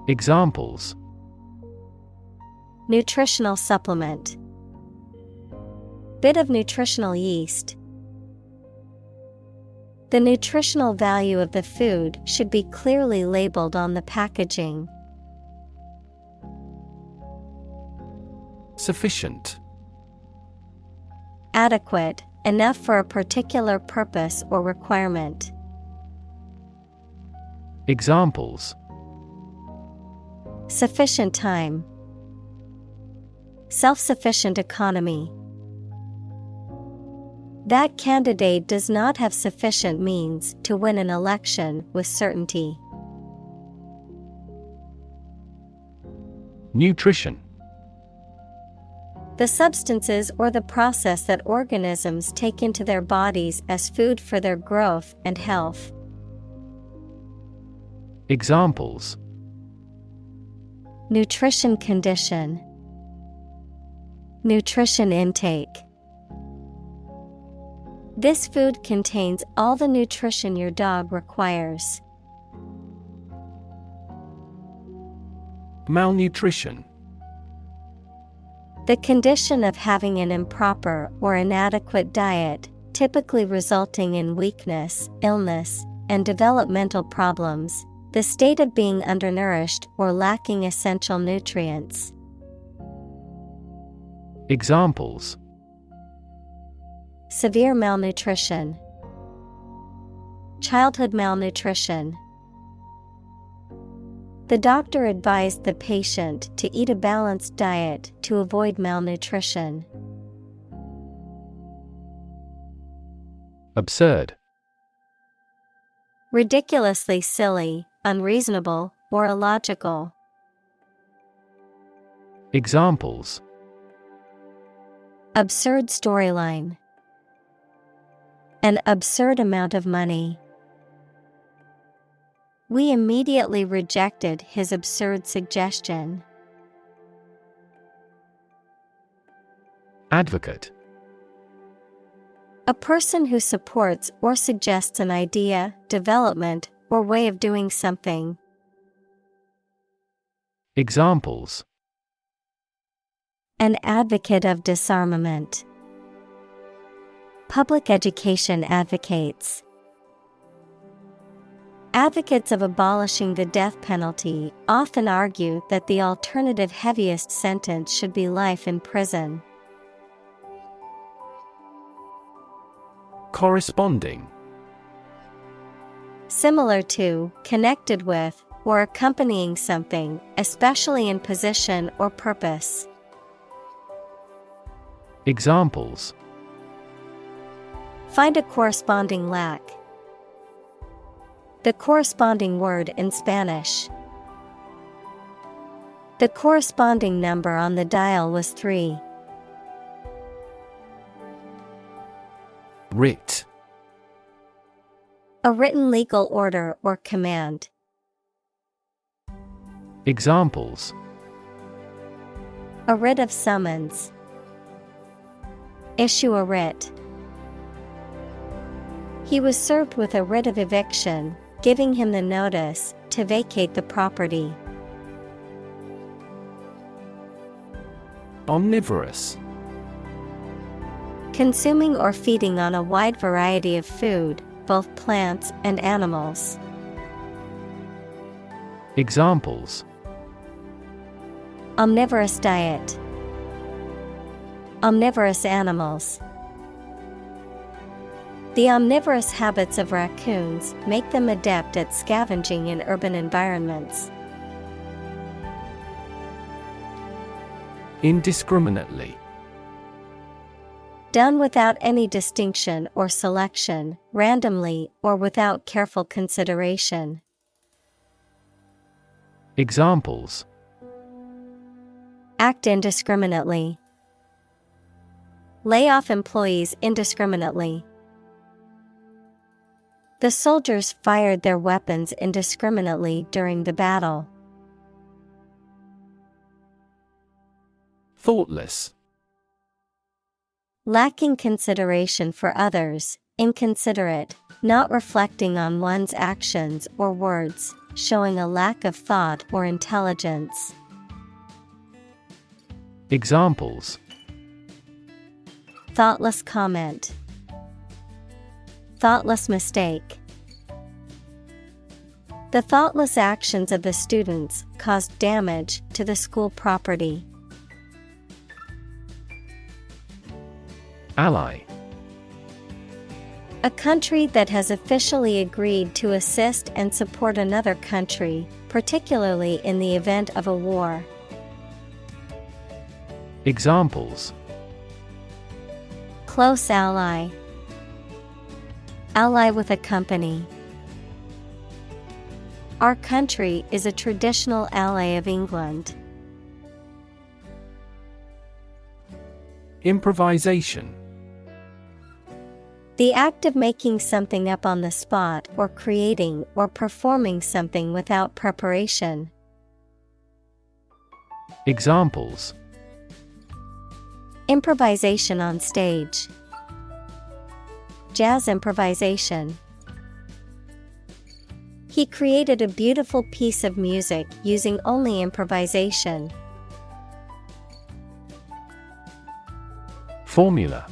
Examples: nutritional supplement, bit of nutritional yeast. The nutritional value of the food should be clearly labeled on the packaging. Sufficient. Adequate, enough for a particular purpose or requirement. Examples: sufficient time, self-sufficient economy. That candidate does not have sufficient means to win an election with certainty. Nutrition. The substances or the process that organisms take into their bodies as food for their growth and health. Examples: nutrition condition, nutrition intake. This food contains all the nutrition your dog requires. Malnutrition. The condition of having an improper or inadequate diet, typically resulting in weakness, illness, and developmental problems. The state of being undernourished or lacking essential nutrients. Examples: severe malnutrition, childhood malnutrition. The doctor advised the patient to eat a balanced diet to avoid malnutrition. Absurd. Ridiculously silly, unreasonable, or illogical. Examples: absurd storyline, an absurd amount of money. We immediately rejected his absurd suggestion. Advocate. A person who supports or suggests an idea, development, or way of doing something. Examples: an advocate of disarmament. Public education advocates. Advocates of abolishing the death penalty often argue that the alternative heaviest sentence should be life in prison. Corresponding. Similar to, connected with, or accompanying something, especially in position or purpose. Examples: find a corresponding lack. The corresponding word in Spanish. The corresponding number on the dial was 3. Writ. A written legal order or command. Examples: a writ of summons. Issue a writ. He was served with a writ of eviction, giving him the notice to vacate the property. Omnivorous. Consuming or feeding on a wide variety of food, both plants and animals. Examples: omnivorous diet. Omnivorous animals. The omnivorous habits of raccoons make them adept at scavenging in urban environments. Indiscriminately. Done without any distinction or selection, randomly or without careful consideration. Examples: act indiscriminately, lay off employees indiscriminately. The soldiers fired their weapons indiscriminately during the battle. Thoughtless. Lacking consideration for others, inconsiderate, not reflecting on one's actions or words, showing a lack of thought or intelligence. Examples: thoughtless comment, thoughtless mistake. The thoughtless actions of the students caused damage to the school property. Ally. A country that has officially agreed to assist and support another country, particularly in the event of a war. Examples: close ally, ally with a company. Our country is a traditional ally of England. Improvisation. The act of making something up on the spot or creating or performing something without preparation. Examples: improvisation on stage, jazz improvisation. He created a beautiful piece of music using only improvisation. Formula.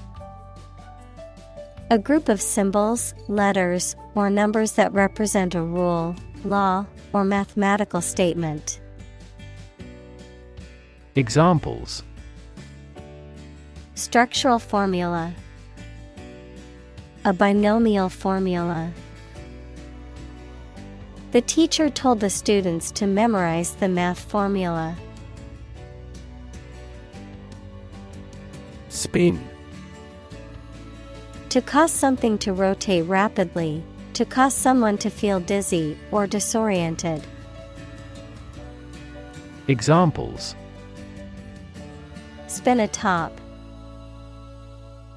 A group of symbols, letters, or numbers that represent a rule, law, or mathematical statement. Examples: structural formula, a binomial formula. The teacher told the students to memorize the math formula. Spin. To cause something to rotate rapidly, to cause someone to feel dizzy or disoriented. Examples: spin a top,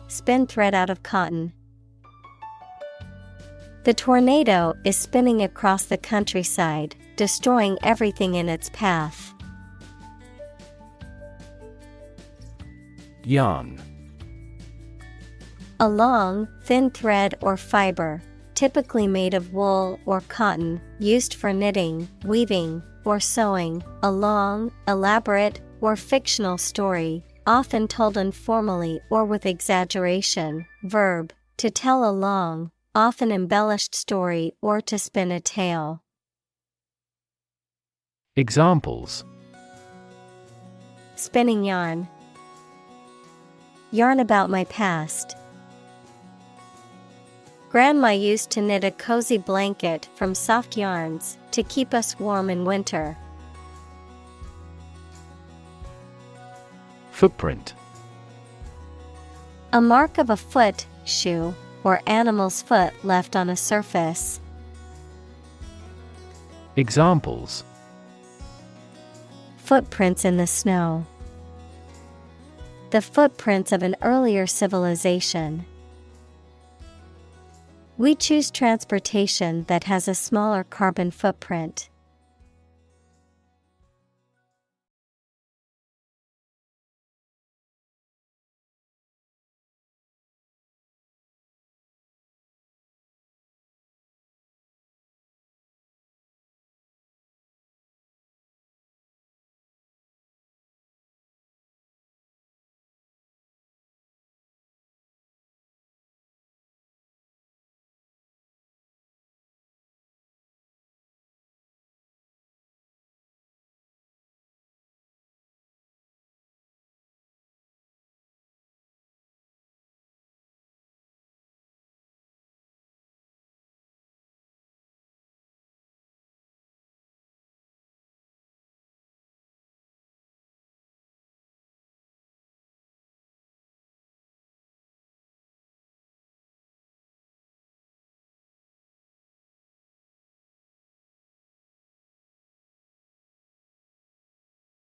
spin thread out of cotton. The tornado is spinning across the countryside, destroying everything in its path. Yarn. A long, thin thread or fiber, typically made of wool or cotton, used for knitting, weaving, or sewing. A long, elaborate, or fictional story, often told informally or with exaggeration. Verb, to tell a long, often embellished story or to spin a tale. Examples: spinning yarn, yarn about my past. Grandma used to knit a cozy blanket from soft yarns to keep us warm in winter. Footprint. A mark of a foot, shoe, or animal's foot left on a surface. Examples: footprints in the snow, the footprints of an earlier civilization. We choose transportation that has a smaller carbon footprint.